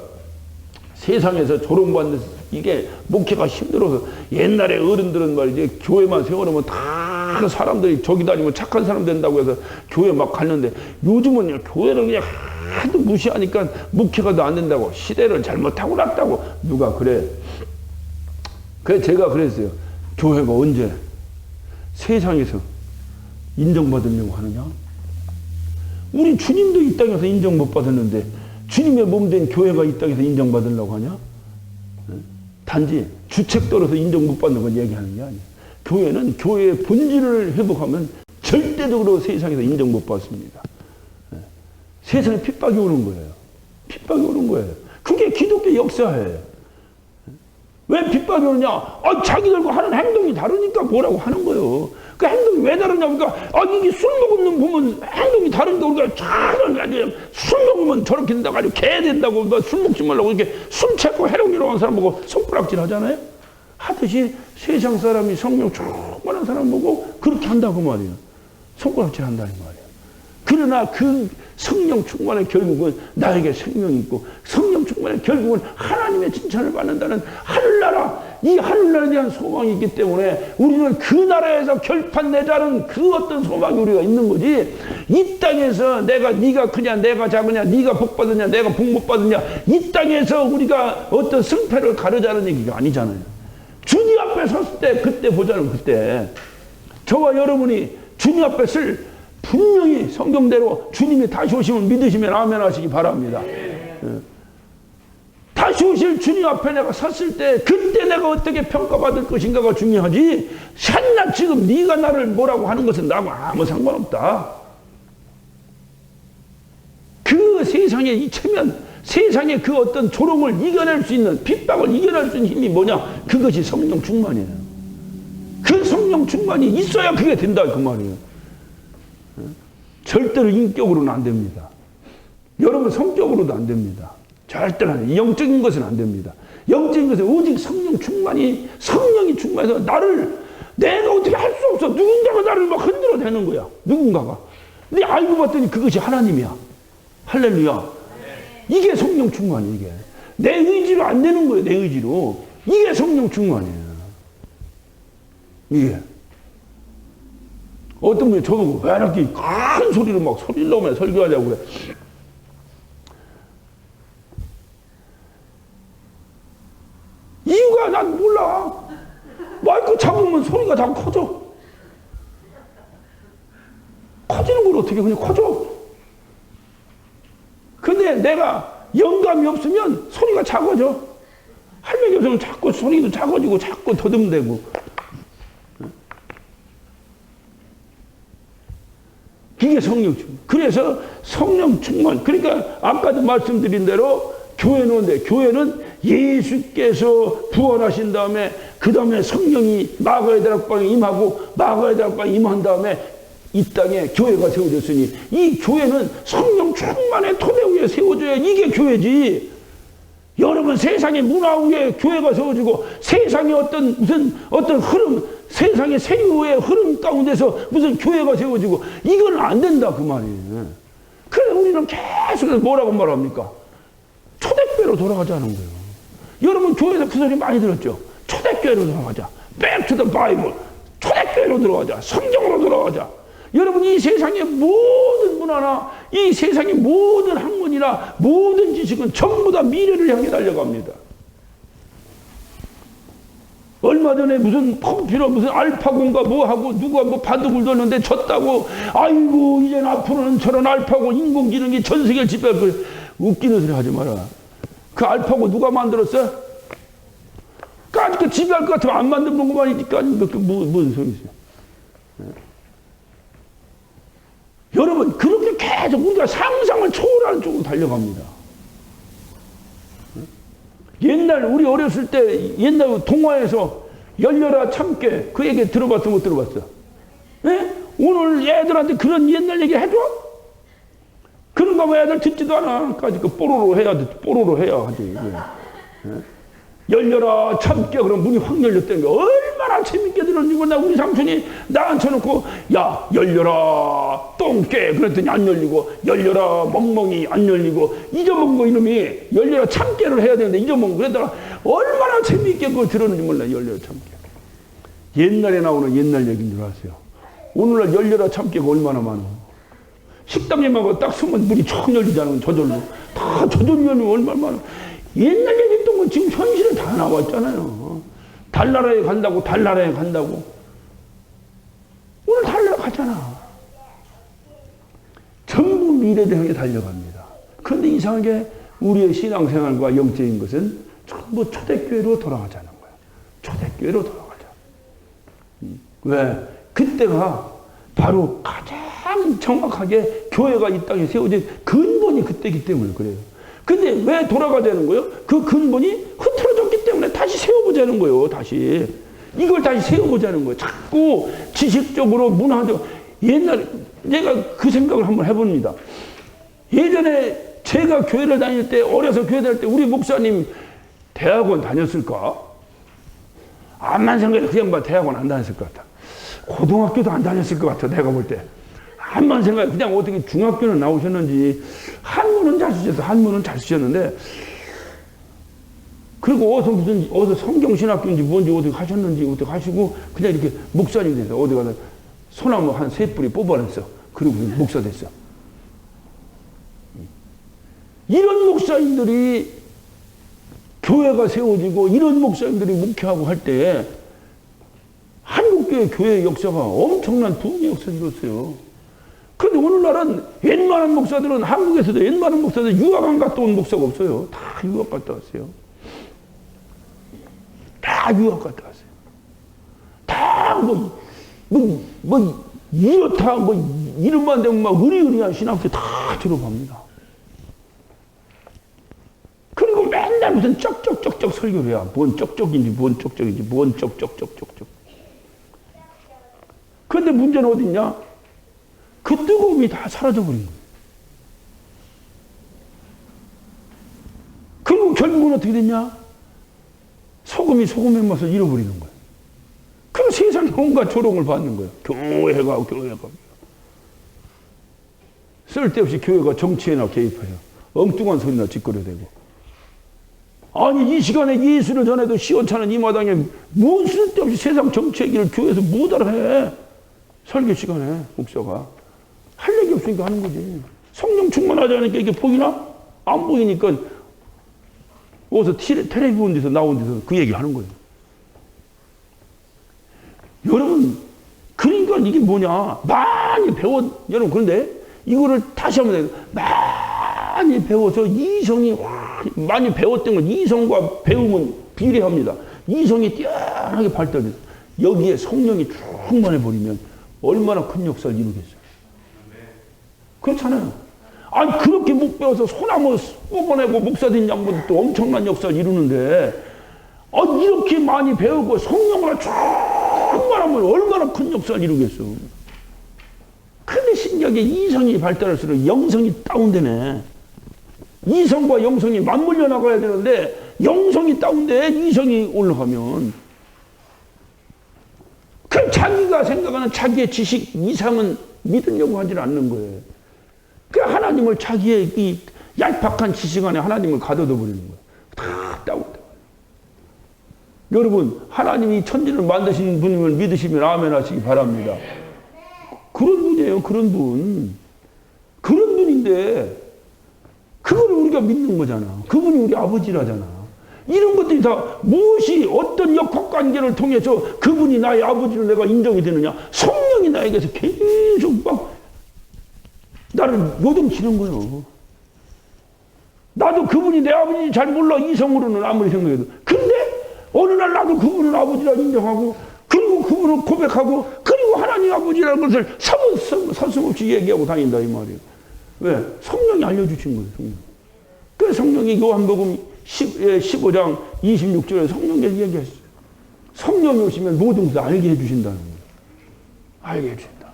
세상에서 조롱받는 이게 목회가 힘들어서 옛날에 어른들은 말이지 교회만 세워놓으면 다 사람들이 저기 다니면 착한 사람 된다고 해서 교회 막 갔는데 요즘은 교회를 그냥 하도 무시하니까 목회가 더 안 된다고 시대를 잘못하고 났다고 누가 그래. 그래서 제가 그랬어요. 교회가 언제 세상에서 인정받으려고 하느냐? 우리 주님도 이 땅에서 인정 못 받았는데 주님의 몸된 교회가 이 땅에서 인정받으려고 하냐? 단지 주책 떨어서 인정 못 받는 건 얘기하는 게 아니에요. 교회는 교회의 본질을 회복하면 절대적으로 세상에서 인정 못 받습니다. 세상에 핍박이 오는 거예요. 핍박이 오는 거예요. 그게 기독교 역사예요. 왜 핍박이 오느냐? 자기들과 하는 행동이 다르니까 뭐라고 하는 거예요. 그 행동이 왜 다르냐? 그러니까, 이게 술 먹는 보면 행동이 다른데 우리가 술 먹으면 저렇게 된다고 아주 개 된다고 술 먹지 말라고 이렇게 술 취하고 해롱이라고 하는 사람 보고 손가락질 하잖아요? 하듯이 세상 사람이 성령 충만한 사람 보고 그렇게 한다고 말이에요. 손가락질 한다는 말이에요. 그러나 그 성령 충만의 결국은 나에게 생명이 있고 성령 충만의 결국은 하나님의 칭찬을 받는다는 하늘나라, 이 하늘나라에 대한 소망이 있기 때문에 우리는 그 나라에서 결판 내자는 그 어떤 소망이 우리가 있는 거지. 이 땅에서 네가 크냐 내가 작으냐 네가 복 받느냐 내가 복 못 받느냐 이 땅에서 우리가 어떤 승패를 가르자는 얘기가 아니잖아요. 주님 앞에 섰을 때 그때 보자는 그때 저와 여러분이 주님 앞에 쓸 분명히 성경대로 주님이 다시 오심을 믿으시면 아멘 하시기 바랍니다. 다시 오실 주님 앞에 내가 섰을 때 그때 내가 어떻게 평가받을 것인가가 중요하지 샷나 지금 네가 나를 뭐라고 하는 것은 나하고 아무 상관없다. 그 세상의 이 체면 세상의 그 어떤 조롱을 이겨낼 수 있는, 핍박을 이겨낼 수 있는 힘이 뭐냐? 그것이 성령 충만이에요. 그 성령 충만이 있어야 그게 된다 그 말이에요. 절대로 인격으로는 안 됩니다. 여러분 성격으로도 안 됩니다. 절대로 안 돼요. 영적인 것은 안 됩니다. 영적인 것은 오직 성령 충만이, 성령이 충만해서 내가 어떻게 할 수 없어. 누군가가 나를 막 흔들어 대는 거야. 누군가가. 근데 알고 봤더니 그것이 하나님이야. 할렐루야. 이게 성령 충만이에요. 이게 내 의지로 안 되는 거예요. 내 의지로. 이게 성령 충만이에요. 이게 어떤 분이 저보고 왜 이렇게 큰 소리로 막 소리를 내면서 설교하자고 그래. 이유가 난 몰라. 마이크 잡으면 소리가 다 커져. 커지는 걸 어떻게 그냥 커져. 근데 내가 영감이 없으면 소리가 작아져. 할매기 없으면 자꾸 소리도 작아지고 자꾸 더듬대고. 이게 성령 충만. 그래서 성령 충만. 그러니까 아까도 말씀드린 대로 교회는 예수께서 부활하신 다음에 그 다음에 성령이 마가의 다락방에 임하고 마가의 다락방에 임한 다음에 이 땅에 교회가 세워졌으니 이 교회는 성령 충만의 토대 위에 세워져야 이게 교회지. 여러분 세상의 문화 위에 교회가 세워지고 세상의 어떤 흐름, 세상의 세류의 흐름 가운데서 무슨 교회가 세워지고 이건 안 된다 그 말이에요. 그래서 우리는 계속해서 뭐라고 말합니까? 초대교회로 돌아가자는 거예요. 여러분 교회에서 그 소리 많이 들었죠? 초대교회로 돌아가자. Back to the Bible. 초대교회로 돌아가자. 성경으로 돌아가자. 여러분 이 세상의 모든 문화나 이 세상의 모든 학문이나 모든 지식은 전부 다 미래를 향해 달려갑니다. 얼마 전에 무슨 컴퓨터 무슨 알파고인가 뭐하고 누가 뭐 바둑을 뒀는데 졌다고 아이고 이젠 앞으로는 저런 알파고 인공지능이 전 세계를 지배할 거예요. 웃기는 소리 하지 마라. 그 알파고 누가 만들었어? 그 지배할 것 같으면 안 만드는 것만 있니까 무슨 소리 있어요. 여러분 그렇게 계속 우리가 상상을 초월하는 쪽으로 달려갑니다. 옛날 우리 어렸을 때 옛날 동화에서 열려라 참깨 그 얘기 들어봤어 못 들어봤어? 네? 오늘 애들한테 그런 옛날 얘기 해줘? 그런가 봐 애들 듣지도 않아. 까지 그 뽀로로 해야 하지. 네? 열려라 참깨 그럼 문이 확 열렸다는 게 얼마나 재밌게 들었는지 몰라. 우리 삼촌이 나 앉혀놓고 야 열려라 똥깨 그랬더니 안 열리고 열려라 멍멍이 안 열리고 잊어먹은 거 이놈이 열려라 참깨를 해야 되는데 잊어먹은 거 그랬다가 얼마나 재밌게 그거 들었는지 몰라. 열려라 참깨. 옛날에 나오는 옛날 얘기인 줄 아세요? 오늘날 열려라 참깨가 얼마나 많아. 식당에 가면 딱 쓰면 문이 쫙 열리잖아. 저절로 다 저절로 열리면 얼마나 많아. 옛날 얘기했던 건 지금 현실에 다 나왔잖아요. 달나라에 간다고 달나라에 간다고. 오늘 달나라 가잖아. 전부 미래를 향해 달려갑니다. 그런데 이상하게 우리의 신앙생활과 영적인 것은 전부 초대교회로 돌아가자는 거야. 초대교회로 돌아가자. 왜? 그때가 바로 가장 정확하게 교회가 이 땅에 세워진 근본이 그때이기 때문에 그래요. 근데 왜 돌아가자는 거예요? 그 근본이 흐트러졌기 때문에 다시 세워보자는 거예요. 다시. 이걸 다시 세워보자는 거예요. 자꾸 지식적으로 문화적으로. 옛날에 내가 그 생각을 한번 해봅니다. 예전에 제가 교회를 다닐 때 어려서 교회 다닐 때 우리 목사님 대학원 다녔을까? 암만 생각해도 그 양반 대학원 안 다녔을 것 같아. 고등학교도 안 다녔을 것 같아. 내가 볼 때. 한번 생각해. 그냥 어떻게 중학교는 나오셨는지 한문은 잘 쓰셨어. 한문은 잘 쓰셨는데 그리고 어디서 성경신학교인지 뭔지 어디 하셨는지 어떻게 하시고 그냥 이렇게 목사님이 돼서 어디 가서 소나무 한 3뿌리 뽑아냈어. 그리고 목사 됐어. 이런 목사님들이 교회가 세워지고 이런 목사님들이 목회하고 할 때 한국교회 교회 역사가 엄청난 부흥의 역사를 이뤘어요. 그런데 오늘날은 웬만한 목사들은 한국에서도 웬만한 목사들 유학 안 갔다 온 목사가 없어요. 다 유학 갔다 왔어요. 다 유학 갔다 왔어요. 다 이렇다 이름만 되면 막 의리의리한 신학교 다 들어갑니다. 무슨 쩍쩍쩍쩍 설교를 해야 뭔 쩍쩍인지 뭔 쩍쩍인지 뭔 쩍쩍쩍쩍쩍. 그런데 문제는 어딨냐? 그 뜨거움이 다 사라져버린 거예요. 그리고 결국은 어떻게 됐냐? 소금이 소금의 맛을 잃어버리는 거예요. 그럼 세상에 온갖 조롱을 받는 거예요. 교회가. 쓸데없이 교회가 정치에나 개입해요. 엉뚱한 소리나 짓거려대고. 아니 이 시간에 예수를 전해도 시원찮은 이 마당에 뭔 쓸데없이 세상 정치 얘기를 교회에서 못 알아해. 설교 시간에 목사가. 할 얘기 없으니까 하는 거지. 성령 충만하지 않으니까 이게 보이나? 안 보이니까 어디서 텔레비 본 데서 나온 데서 그 얘기 하는 거예요. 여러분, 그러니까 이게 뭐냐? 많이 여러분, 그런데 이거를 다시 한번 많이 배워서 이성이 많이 배웠던 건 이성과 배움은 비례합니다. 이성이 뛰어나게 발달돼서 여기에 성령이 충만해버리면 얼마나 큰 역사를 이루겠어요. 그렇잖아요. 아니 그렇게 못 배워서 소나무 뽑아내고 목사된 양반도 엄청난 역사를 이루는데 이렇게 많이 배우고 성령으로 충만하면 얼마나 큰 역사를 이루겠어. 근데 신기하게 이성이 발달할수록 영성이 다운되네. 이성과 영성이 맞물려 나가야 되는데 영성이 다운돼. 이성이 올라가면 그럼 자기가 생각하는 자기의 지식 이상은 믿으려고 하질 않는 거예요. 그 하나님을 자기의 이 얄팍한 지식 안에 하나님을 가둬둬 버리는 거예요. 다 다운돼. 여러분 하나님이 천지를 만드신 분임을 믿으시면 아멘 하시기 바랍니다. 그런 분이에요. 그런 분. 그런 분인데 그거를 우리가 믿는 거잖아. 그분이 우리 아버지라잖아. 이런 것들이 다 무엇이 어떤 역학관계를 통해서 그분이 나의 아버지로 내가 인정이 되느냐. 성령이 나에게서 계속 막 나를 요동치는 거예요. 나도 그분이 내 아버지인지 잘 몰라. 이성으로는 아무리 생각해도. 근데 어느 날 나도 그분을 아버지라 인정하고 그리고 그분을 고백하고 그리고 하나님 아버지라는 것을 서슴없이 얘기하고 다닌다 이 말이에요. 왜? 성령이 알려주신 거예요. 성령. 그래서 성령이 요한복음 15장 26절에 성령이 얘기했어요. 성령이 오시면 모든 것을 알게 해주신다는 거예요. 알게 해주신다.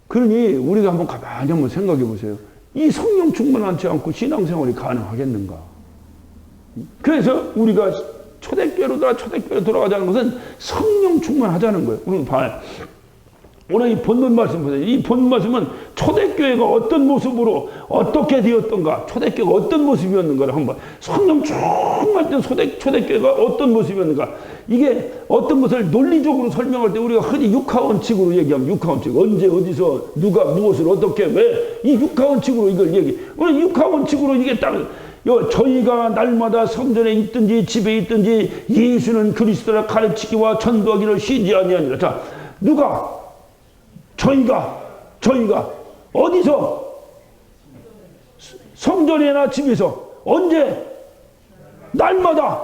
그러니 우리가 한번 가만히 한번 생각해 보세요. 이 성령 충만하지 않고 신앙생활이 가능하겠는가? 그래서 우리가 초대교회로 돌아가자는 것은 성령 충만하자는 거예요. 우리 봐요. 오늘 이 본문 말씀 보세요. 이 본문 말씀은 초대교회가 어떤 모습으로 어떻게 되었던가, 초대교회가 어떤 모습이었는가를 한번 성령 충만했던 초대교회가 어떤 모습이었는가, 이게 어떤 것을 논리적으로 설명할 때 우리가 흔히 육하원칙으로 얘기하면 육하원칙, 언제 어디서 누가 무엇을 어떻게 왜 이 육하원칙으로 이걸 얘기. 오늘 육하원칙으로 이게 딱 저희가 날마다 성전에 있든지 집에 있든지 예수는 그리스도라 가르치기와 전도하기를 쉬지 아니하니라. 자, 누가 저희가 어디서 성전이나 집에서 언제 날마다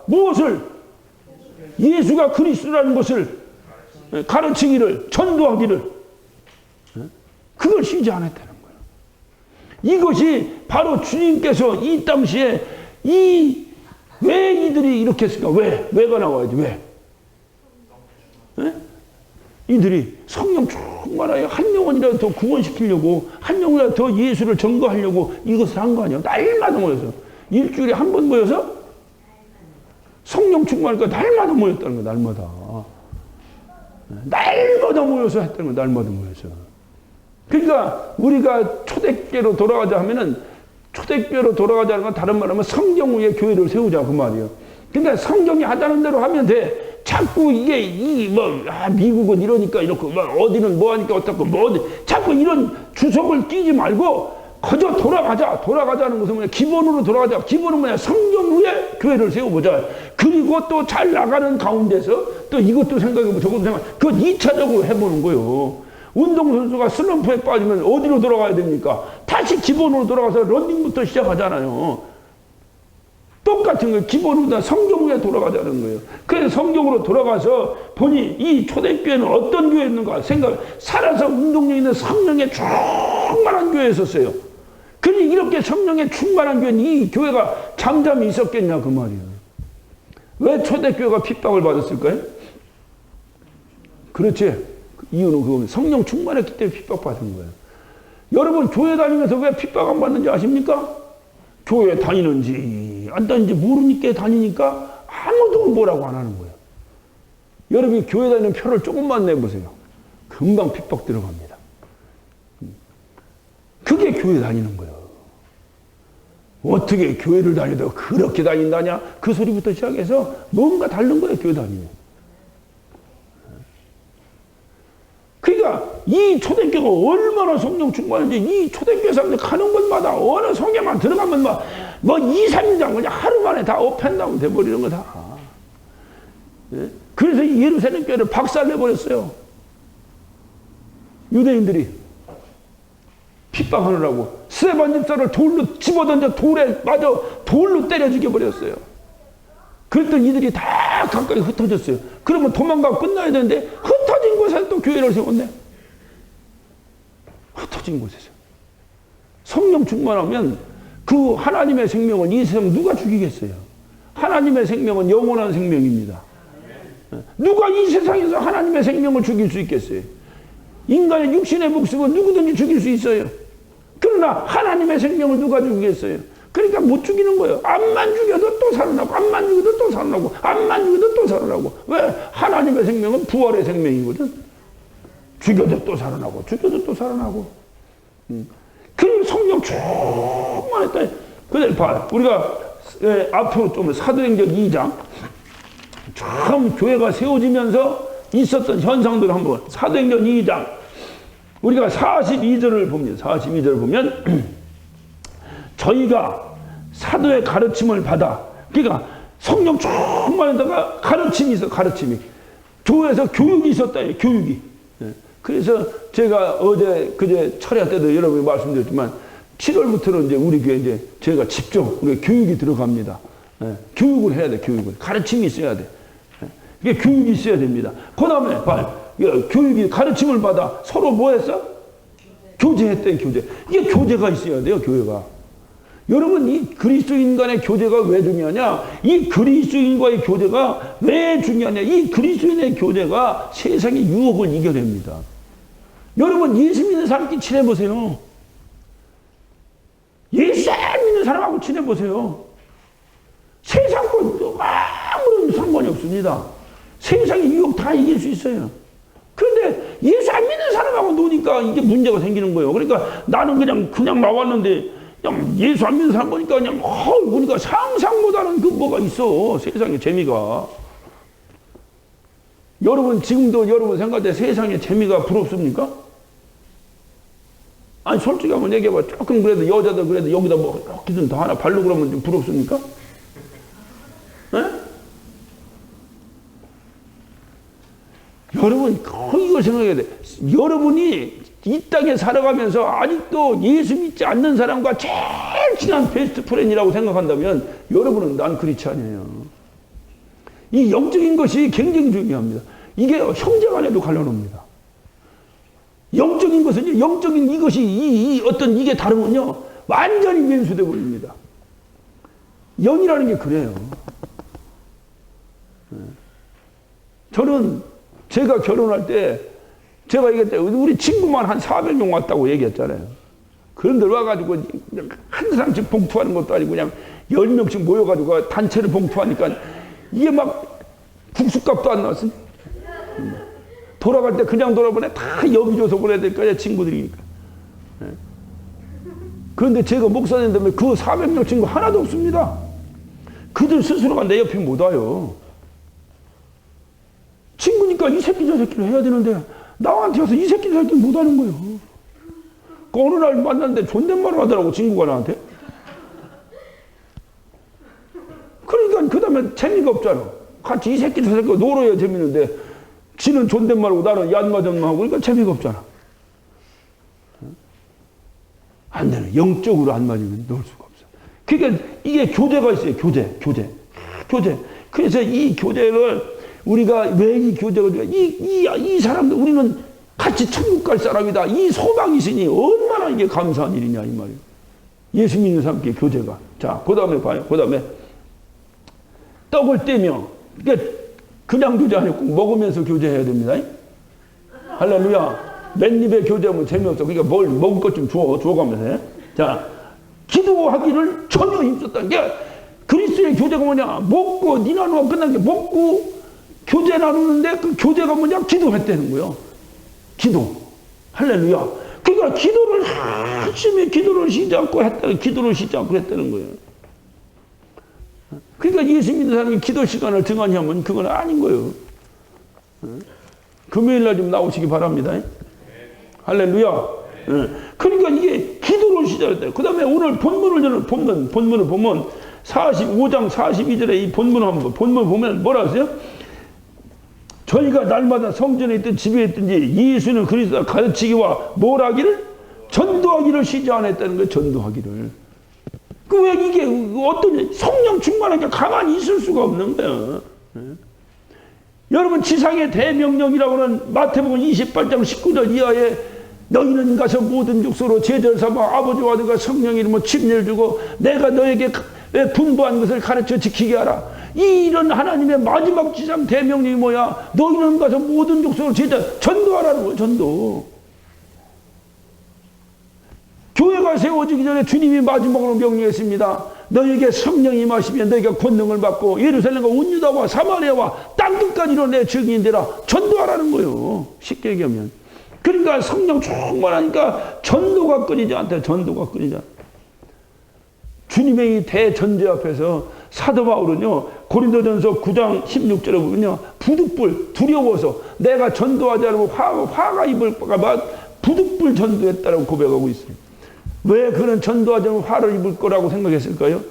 무엇을 예수가 그리스도라는 것을 가르치기를 전도하기를 그걸 쉬지 않았다는 거예요. 이것이 바로 주님께서 이 당시에 왜 이들이 이렇게 했을까? 왜가 나와야지. 왜? 이들이 성령 충만하여 한 영혼이라도 더 구원시키려고 한 영혼이라도 더 예수를 전거하려고 이것을 한 거 아니에요. 날마다 모여서 일주일에 한 번 모여서 성령 충만하니까 날마다 모였다는 거예요. 날마다 모여서 했다는 거예요. 날마다 모여서. 그러니까 우리가 초대교회로 돌아가자 하면은 초대교회로 돌아가자는 건 다른 말하면 성경 위에 교회를 세우자 그 말이에요. 그러니까 성경이 하자는 대로 하면 돼. 자꾸 이게 미국은 이러니까 이렇고 어디는 뭐 하니까 어떻고 자꾸 이런 주석을 끼지 말고 그저 돌아가자는 것은 뭐냐, 기본으로 돌아가자. 기본은 뭐냐, 성경 위에 교회를 세워보자. 그리고 또 잘 나가는 가운데서 또 이것도 생각해보고 저것도 생각해보고 그건 2차적으로 해보는 거예요. 운동선수가 슬럼프에 빠지면 어디로 돌아가야 됩니까? 다시 기본으로 돌아가서 러닝부터 시작하잖아요. 똑같은 거예요. 기본으로 성경 위에 돌아가자는 거예요. 그래서 성경으로 돌아가서 보니 이 초대교회는 어떤 교회였는가 살아서 운동력 있는 성령에 충만한 교회였었어요. 그러니 이렇게 성령에 충만한 교회는 이 교회가 잠잠히 있었겠냐 그 말이에요. 왜 초대교회가 핍박을 받았을까요? 그렇지. 이유는 그겁니다. 성령 충만했기 때문에 핍박받은 거예요. 여러분 교회 다니면서 왜 핍박 안 받는지 아십니까? 교회 다니는지 안 다니는지 모르니까 다니니까 아무도 뭐라고 안 하는 거예요. 여러분이 교회 다니는 표를 조금만 내보세요. 금방 핍박 들어갑니다. 그게 교회 다니는 거예요. 어떻게 교회를 다니도 그렇게 다닌다냐? 그 소리부터 시작해서 뭔가 다른 거예요, 교회 다니면. 그러니까 이 초대교회가 얼마나 성령 충만한지 이 초대교회 사람들 가는 곳마다 어느 성에만 들어가면 뭐 2, 3장 그냥 하루 만에 다 업앤다운 돼버리는 거다. 예? 그래서 예루살렘 교회를 박살내버렸어요. 유대인들이 핍박하느라고 스데반 집사를 돌로 집어던져 돌에 맞아 돌로 때려 죽여버렸어요. 그랬더니 이들이 다 가까이 흩어졌어요. 그러면 도망가고 끝나야 되는데 흩어진 곳에 또 교회를 세웠네. 흩어진 곳에서. 성령 충만하면 그 하나님의 생명은 이 세상 누가 죽이겠어요? 하나님의 생명은 영원한 생명입니다. 누가 이 세상에서 하나님의 생명을 죽일 수 있겠어요? 인간의 육신의 목숨은 누구든지 죽일 수 있어요. 그러나 하나님의 생명을 누가 죽이겠어요? 그러니까 못 죽이는 거예요. 암만 죽여도 또 살아나고, 암만 죽여도 또 살아나고, 암만 죽여도 또 살아나고. 왜? 하나님의 생명은 부활의 생명이거든. 죽여도 또 살아나고, 죽여도 또 살아나고. 그 성령 충만했다. 그래, 봐. 우리가 앞으로 좀 사도행전 2장 처음 교회가 세워지면서 있었던 현상들을 한번 사도행전 2장 우리가 42절을 봅니다. 42절을 보면 저희가 사도의 가르침을 받아 그러니까 성령 충만에다가 가르침이 있어. 가르침이 교회에서 교육이 있었다. 교육이. 그래서 제가 어제 그제 철야 때도 여러분이 말씀드렸지만 7월부터는 이제 우리 교회 이제 제가 직접 우리 교육이 들어갑니다. 교육을 해야 돼. 교육을 가르침이 있어야 돼. 이게 교육이 있어야 됩니다. 그 다음에 교육이 가르침을 받아 서로 뭐 했어? 교제했대. 교제. 이게 교제가 있어야 돼요. 교회가. 여러분 이 그리스도인 간의 교제가 왜 중요하냐? 이 그리스도인과의 교제가 왜 중요하냐? 이 그리스도인의 교제가 세상의 유혹을 이겨냅니다. 여러분 예수 믿는 사람끼리 친해보세요. 예수 안 믿는 사람하고 친해보세요. 세상과 아무런 상관이 없습니다. 세상의 유혹 다 이길 수 있어요. 그런데 예수 안 믿는 사람하고 노니까 이게 문제가 생기는 거예요. 그러니까 나는 그냥 나왔는데 그냥 예수 안 믿는 사람 보니까 그냥 보니까 상상보다는 그 뭐가 있어. 세상에 재미가. 여러분 지금도 여러분 생각할 때 세상에 재미가 부럽습니까? 아니 솔직히 한번 얘기해봐. 조금 그래도 여자도 그래도 여기다 뭐 어떻게든 더 하나 바르고 그러면 좀 부럽습니까? 네? 여러분 이걸 생각해야 돼. 여러분이 이 땅에 살아가면서 아직도 예수 믿지 않는 사람과 제일 친한 베스트 프렌이라고 생각한다면 여러분은 난 그렇지 않아요. 이 영적인 것이 굉장히 중요합니다. 이게 형제간에도 갈라놓습니다. 영적인 것은 영적인 이것이 이 어떤 이게 다르면요 완전히 변수되어 버립니다. 영이라는 게 그래요. 저는 제가 결혼할 때 제가 얘기했죠. 우리 친구만 한 400명 왔다고 얘기했잖아요. 그런데 와가지고 한 사람씩 봉투하는 것도 아니고 그냥 10명씩 모여가지고 단체를 봉투하니까 이게 막 국수값도 안 나왔어요. 돌아갈 때 그냥 돌아보내 다 여기줘서 보내야 될 거야 친구들이니까. 그런데 제가 목사님 때문에 그 400명 친구 하나도 없습니다. 그들 스스로가 내 옆에 못 와요. 친구니까 이 새끼 저 새끼를 해야 되는데 나한테 와서 이 새끼 저 새끼 못 하는 거예요. 그 어느 날 만났는데 존댓말을 하더라고 친구가 나한테. 그러니까 그 다음에 재미가 없잖아. 같이 이 새끼 저 새끼 놀아야 재밌는데 지는 존댓말하고 나는 얀마전만 하고 그러니까 재미가 없잖아. 안 되는 영적으로 안 맞으면 놀 수가 없어. 그러니까 이게 교제가 있어요. 교제. 그래서 이 교제를 우리가 왜 이 교제가 이 사람들 우리는 같이 천국 갈 사람이다. 이 소망이 있으니 얼마나 이게 감사한 일이냐 이 말이에요. 예수 믿는 사람께 교제가. 자, 그 다음에 봐요. 그 다음에 떡을 떼며, 그냥 교제 아니고 먹으면서 교제해야 됩니다. 할렐루야. 맨입에 교제하면 재미없어. 그러니까 뭘 먹을 것 좀 주워가면서 해. 자, 기도하기를 전혀 힘썼다는 게 그리스도의 교제가 뭐냐? 먹고 니 나누어 끝난 게 먹고 교제 나누는데 그 교제가 뭐냐? 기도했다는 거예요. 기도. 할렐루야. 그러니까 기도를 열심히 기도를 쉬지 않고 했다는 거예요. 그러니까 예수 믿는 사람이 기도 시간을 등한히 하면 그건 아닌 거예요. 금요일날 좀 나오시기 바랍니다. 할렐루야. 그러니까 이게 기도를 시작했다. 그 다음에 오늘 본문을 보면 45장 42절에 이 본문 보면 뭐라 하세요? 저희가 날마다 성전에 있든 집에 있든지 예수는 그리스도가 가르치기와 뭘 하기를? 전도하기를 쉬지 않았다는 거예요. 전도하기를. 그 왜 이게 어떤 성령 충만하니까 가만히 있을 수가 없는 거예요. 여러분 지상의 대명령이라고 하는 마태복음 28장 19절 이하에 너희는 가서 모든 족속으로 제자를 삼아 아버지와 아들과 성령 이름으로 침례를 주고 내가 너에게 분부한 것을 가르쳐 지키게 하라. 이런 하나님의 마지막 지상 대명령이 뭐야? 너희는 가서 모든 족속으로 제자 전도하라는 거예요. 전도. 교회가 세워지기 전에 주님이 마지막으로 명령했습니다. 너에게 성령이 임하시면 너희가 권능을 받고 예루살렘과 온 유다와 사마리아와 땅끝까지로 내 증인이 되라. 전도하라는 거예요. 쉽게 얘기하면. 그러니까 성령 충만하니까 전도가 끊이지 않다. 전도가 끊이지 않다. 주님의 이 대전제 앞에서 사도 바울은요, 고린도전서 9장 16절에 보면요, 부득불 두려워서 내가 전도하지 않으면 화가 입을까 봐 부득불 전도했다라고 고백하고 있어요. 왜 그는 전도하지 않으면 화를 입을 거라고 생각했을까요?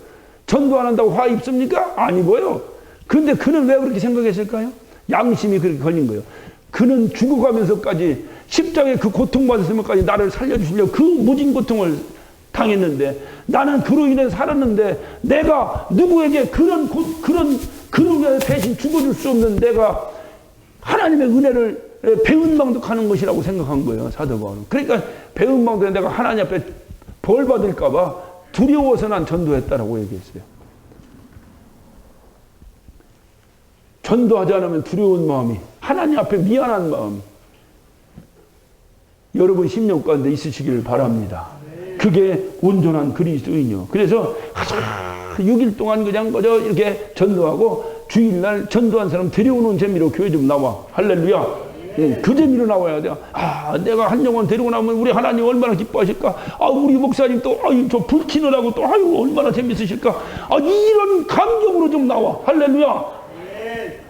전도 안 한다고 화 입습니까? 아니고요. 그런데 그는 왜 그렇게 생각했을까요? 양심이 그렇게 걸린 거예요. 그는 죽어가면서까지 십자가에 그 고통받았으면까지 나를 살려주시려고 그 무진 고통을 당했는데 나는 그로 인해 살았는데 내가 누구에게 그런 대신 죽어줄 수 없는 내가 하나님의 은혜를 배은망덕하는 것이라고 생각한 거예요. 사도 바울은. 그러니까 배은망덕에 내가 하나님 앞에 벌 받을까 봐 두려워서 난 전도했다라고 얘기했어요. 전도하지 않으면 두려운 마음이, 하나님 앞에 미안한 마음이 여러분 심령 가운데 있으시기를 바랍니다. 그게 온전한 그리스도인이요. 그래서 6일 동안 그냥 이렇게 전도하고 주일날 전도한 사람 데려오는 재미로 교회 좀 나와. 할렐루야. 예, 그 재미로 나와야 돼요. 아, 내가 한 영혼 데리고 나오면 우리 하나님 얼마나 기뻐하실까? 아, 우리 목사님 또, 저 불키느라고 또, 얼마나 재밌으실까? 아, 이런 감격으로 좀 나와. 할렐루야. 예,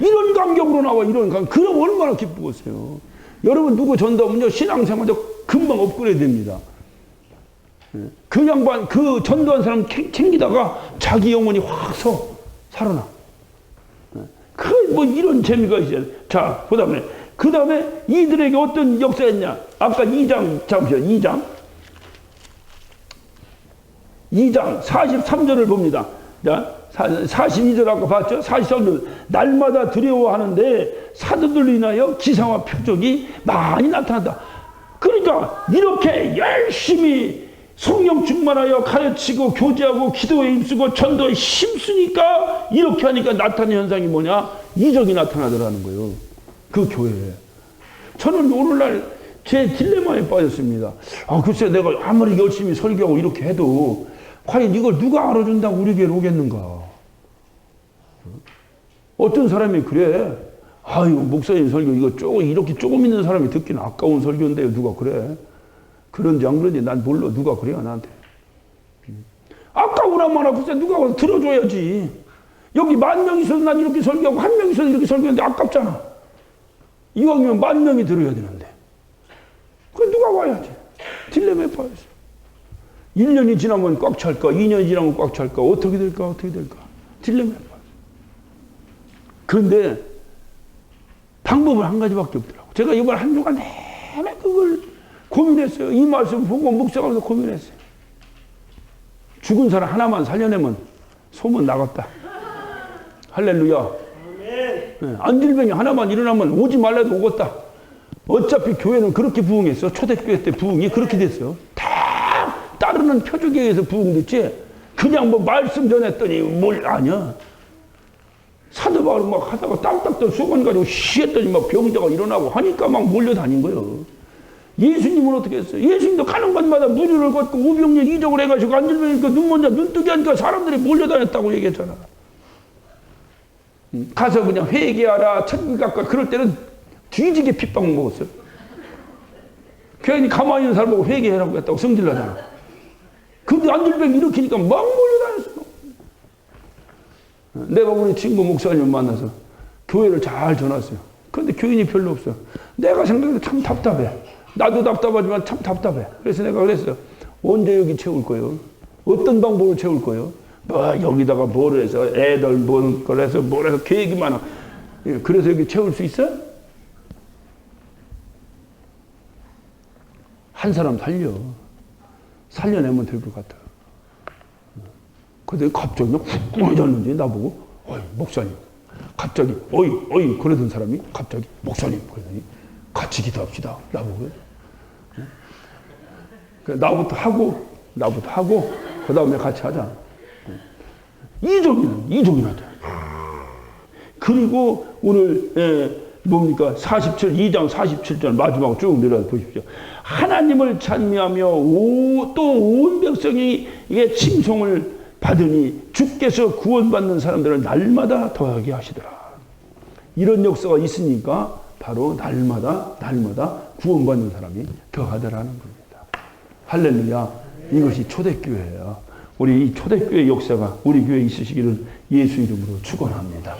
이런 감격으로 나와. 그럼 얼마나 기쁘겠어요. 여러분, 누구 전도하면요, 신앙생활도 금방 업그레이드 됩니다. 그 양반, 그 전도한 사람 챙기다가 자기 영혼이 확 살아나. 뭐 이런 재미가 있어요. 자, 그 다음에 이들에게 어떤 역사였냐? 아까 2장 43절을 봅니다. 자, 42절 아까 봤죠? 43절. 날마다 두려워하는데 사도들로 인하여 기사와 표적이 많이 나타난다. 그러니까 이렇게 열심히 성령 충만하여 가르치고 교제하고 기도에 힘쓰고 전도에 힘쓰니까 이렇게 하니까 나타나는 현상이 뭐냐? 이적이 나타나더라는 거예요. 그 교회에. 저는 오늘날 제 딜레마에 빠졌습니다. 글쎄 내가 아무리 열심히 설교하고 이렇게 해도 과연 이걸 누가 알아준다고 우리 교회로 오겠는가? 어떤 사람이 그래. 목사님 설교 이렇게 조금 있는 사람이 듣기는 아까운 설교인데요. 누가 그래? 그런지 안 그런지 난 몰라. 누가 그래요 나한테. 아까우나 마나 글쎄 누가 와서 들어줘야지. 여기 10,000명 있어도 난 이렇게 설교하고 1명 있어도 이렇게 설교하는데 아깝잖아. 이왕이면 10,000명이 들어야 되는데. 그래 누가 와야지. 딜레마에 빠졌어. 1년이 지나면 꽉 찰까? 2년이 지나면 꽉 찰까? 어떻게 될까? 딜레마에 빠졌어. 그런데 방법은 한 가지밖에 없더라고. 제가 이번 한 주간 내내 그걸 고민했어요. 이 말씀 보고 묵상하면서 고민했어요. 죽은 사람 하나만 살려내면 소문 나갔다. 할렐루야. 안질병이 하나만 일어나면 오지 말라도 오겠다. 어차피 교회는 그렇게 부흥했어. 초대교회 때 부흥이 그렇게 됐어요. 다 따르는 표적에 의해서 부흥됐지 그냥 뭐 말씀 전했더니 뭘 아냐. 사도 바울 막 하다가 땀 닦던 수건 가지고 쉬었더니 막 병자가 일어나고 하니까 막 몰려다닌 거예요. 예수님은 어떻게 했어요? 예수님도 가는 곳마다 무리를 걷고 우병력 이적을 해가지고 안질병이니까 눈먼자 눈뜨게 하니까 사람들이 몰려다녔다고 얘기했잖아. 가서 그냥 회개하라 천국 갈까 그럴 때는 뒤지게 핍박 먹었어요. 괜히 가만히 있는 사람 보고 회개하라고 했다고 성질나잖아. 근데 안질병 일으키니까 막 몰려다녔어. 내가 우리 친구 목사님 만나서 교회를 잘 전했어요. 그런데 교인이 별로 없어. 내가 생각해도 참 답답해. 나도 답답하지만 참 답답해. 그래서 내가 그랬어요. 언제 여기 채울 거예요? 어떤 방법으로 채울 거예요? 뭐 여기다가 뭘 해서 애들 뭘 해서 뭘 해서 계획이 많아. 그래서 여기 채울 수 있어? 한 사람 살려내면 될 것 같아. 근데 갑자기 훅 꺼졌는지 나보고 어이 목사님 갑자기 어이 그러던 사람이 갑자기 목사님 그러더니 같이 기도합시다 나보고. 나부터 하고 그 다음에 같이 하자. 이종이나 그리고 오늘 뭡니까 2장 47절 마지막으로 쭉 내려가 보십시오. 하나님을 찬미하며 또 온 백성이 이게 칭송을 받으니 주께서 구원받는 사람들을 날마다 더하게 하시더라. 이런 역사가 있으니까 바로 날마다 구원받는 사람이 더하더라는 겁니다. 할렐루야. 이것이 초대교회야. 우리 이 초대교회 역사가 우리 교회에 있으시기를 예수 이름으로 축원합니다.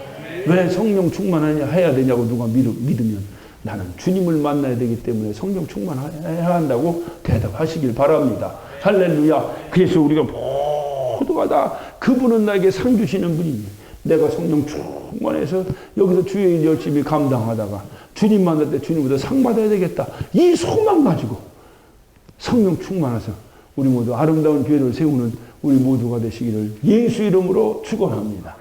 왜 성령 충만하냐 해야 되냐고 누가 믿으면 나는 주님을 만나야 되기 때문에 성령 충만해야 한다고 대답하시길 바랍니다. 할렐루야. 그래서 우리가 모두가 다 그분은 나에게 상 주시는 분이니 내가 성령 충만해서 여기서 주의 일 열심히 감당하다가 주님 만날 때 주님보다 상 받아야 되겠다. 이 소망 가지고 성령 충만해서 우리 모두 아름다운 교회를 세우는 우리 모두가 되시기를 예수 이름으로 축원합니다.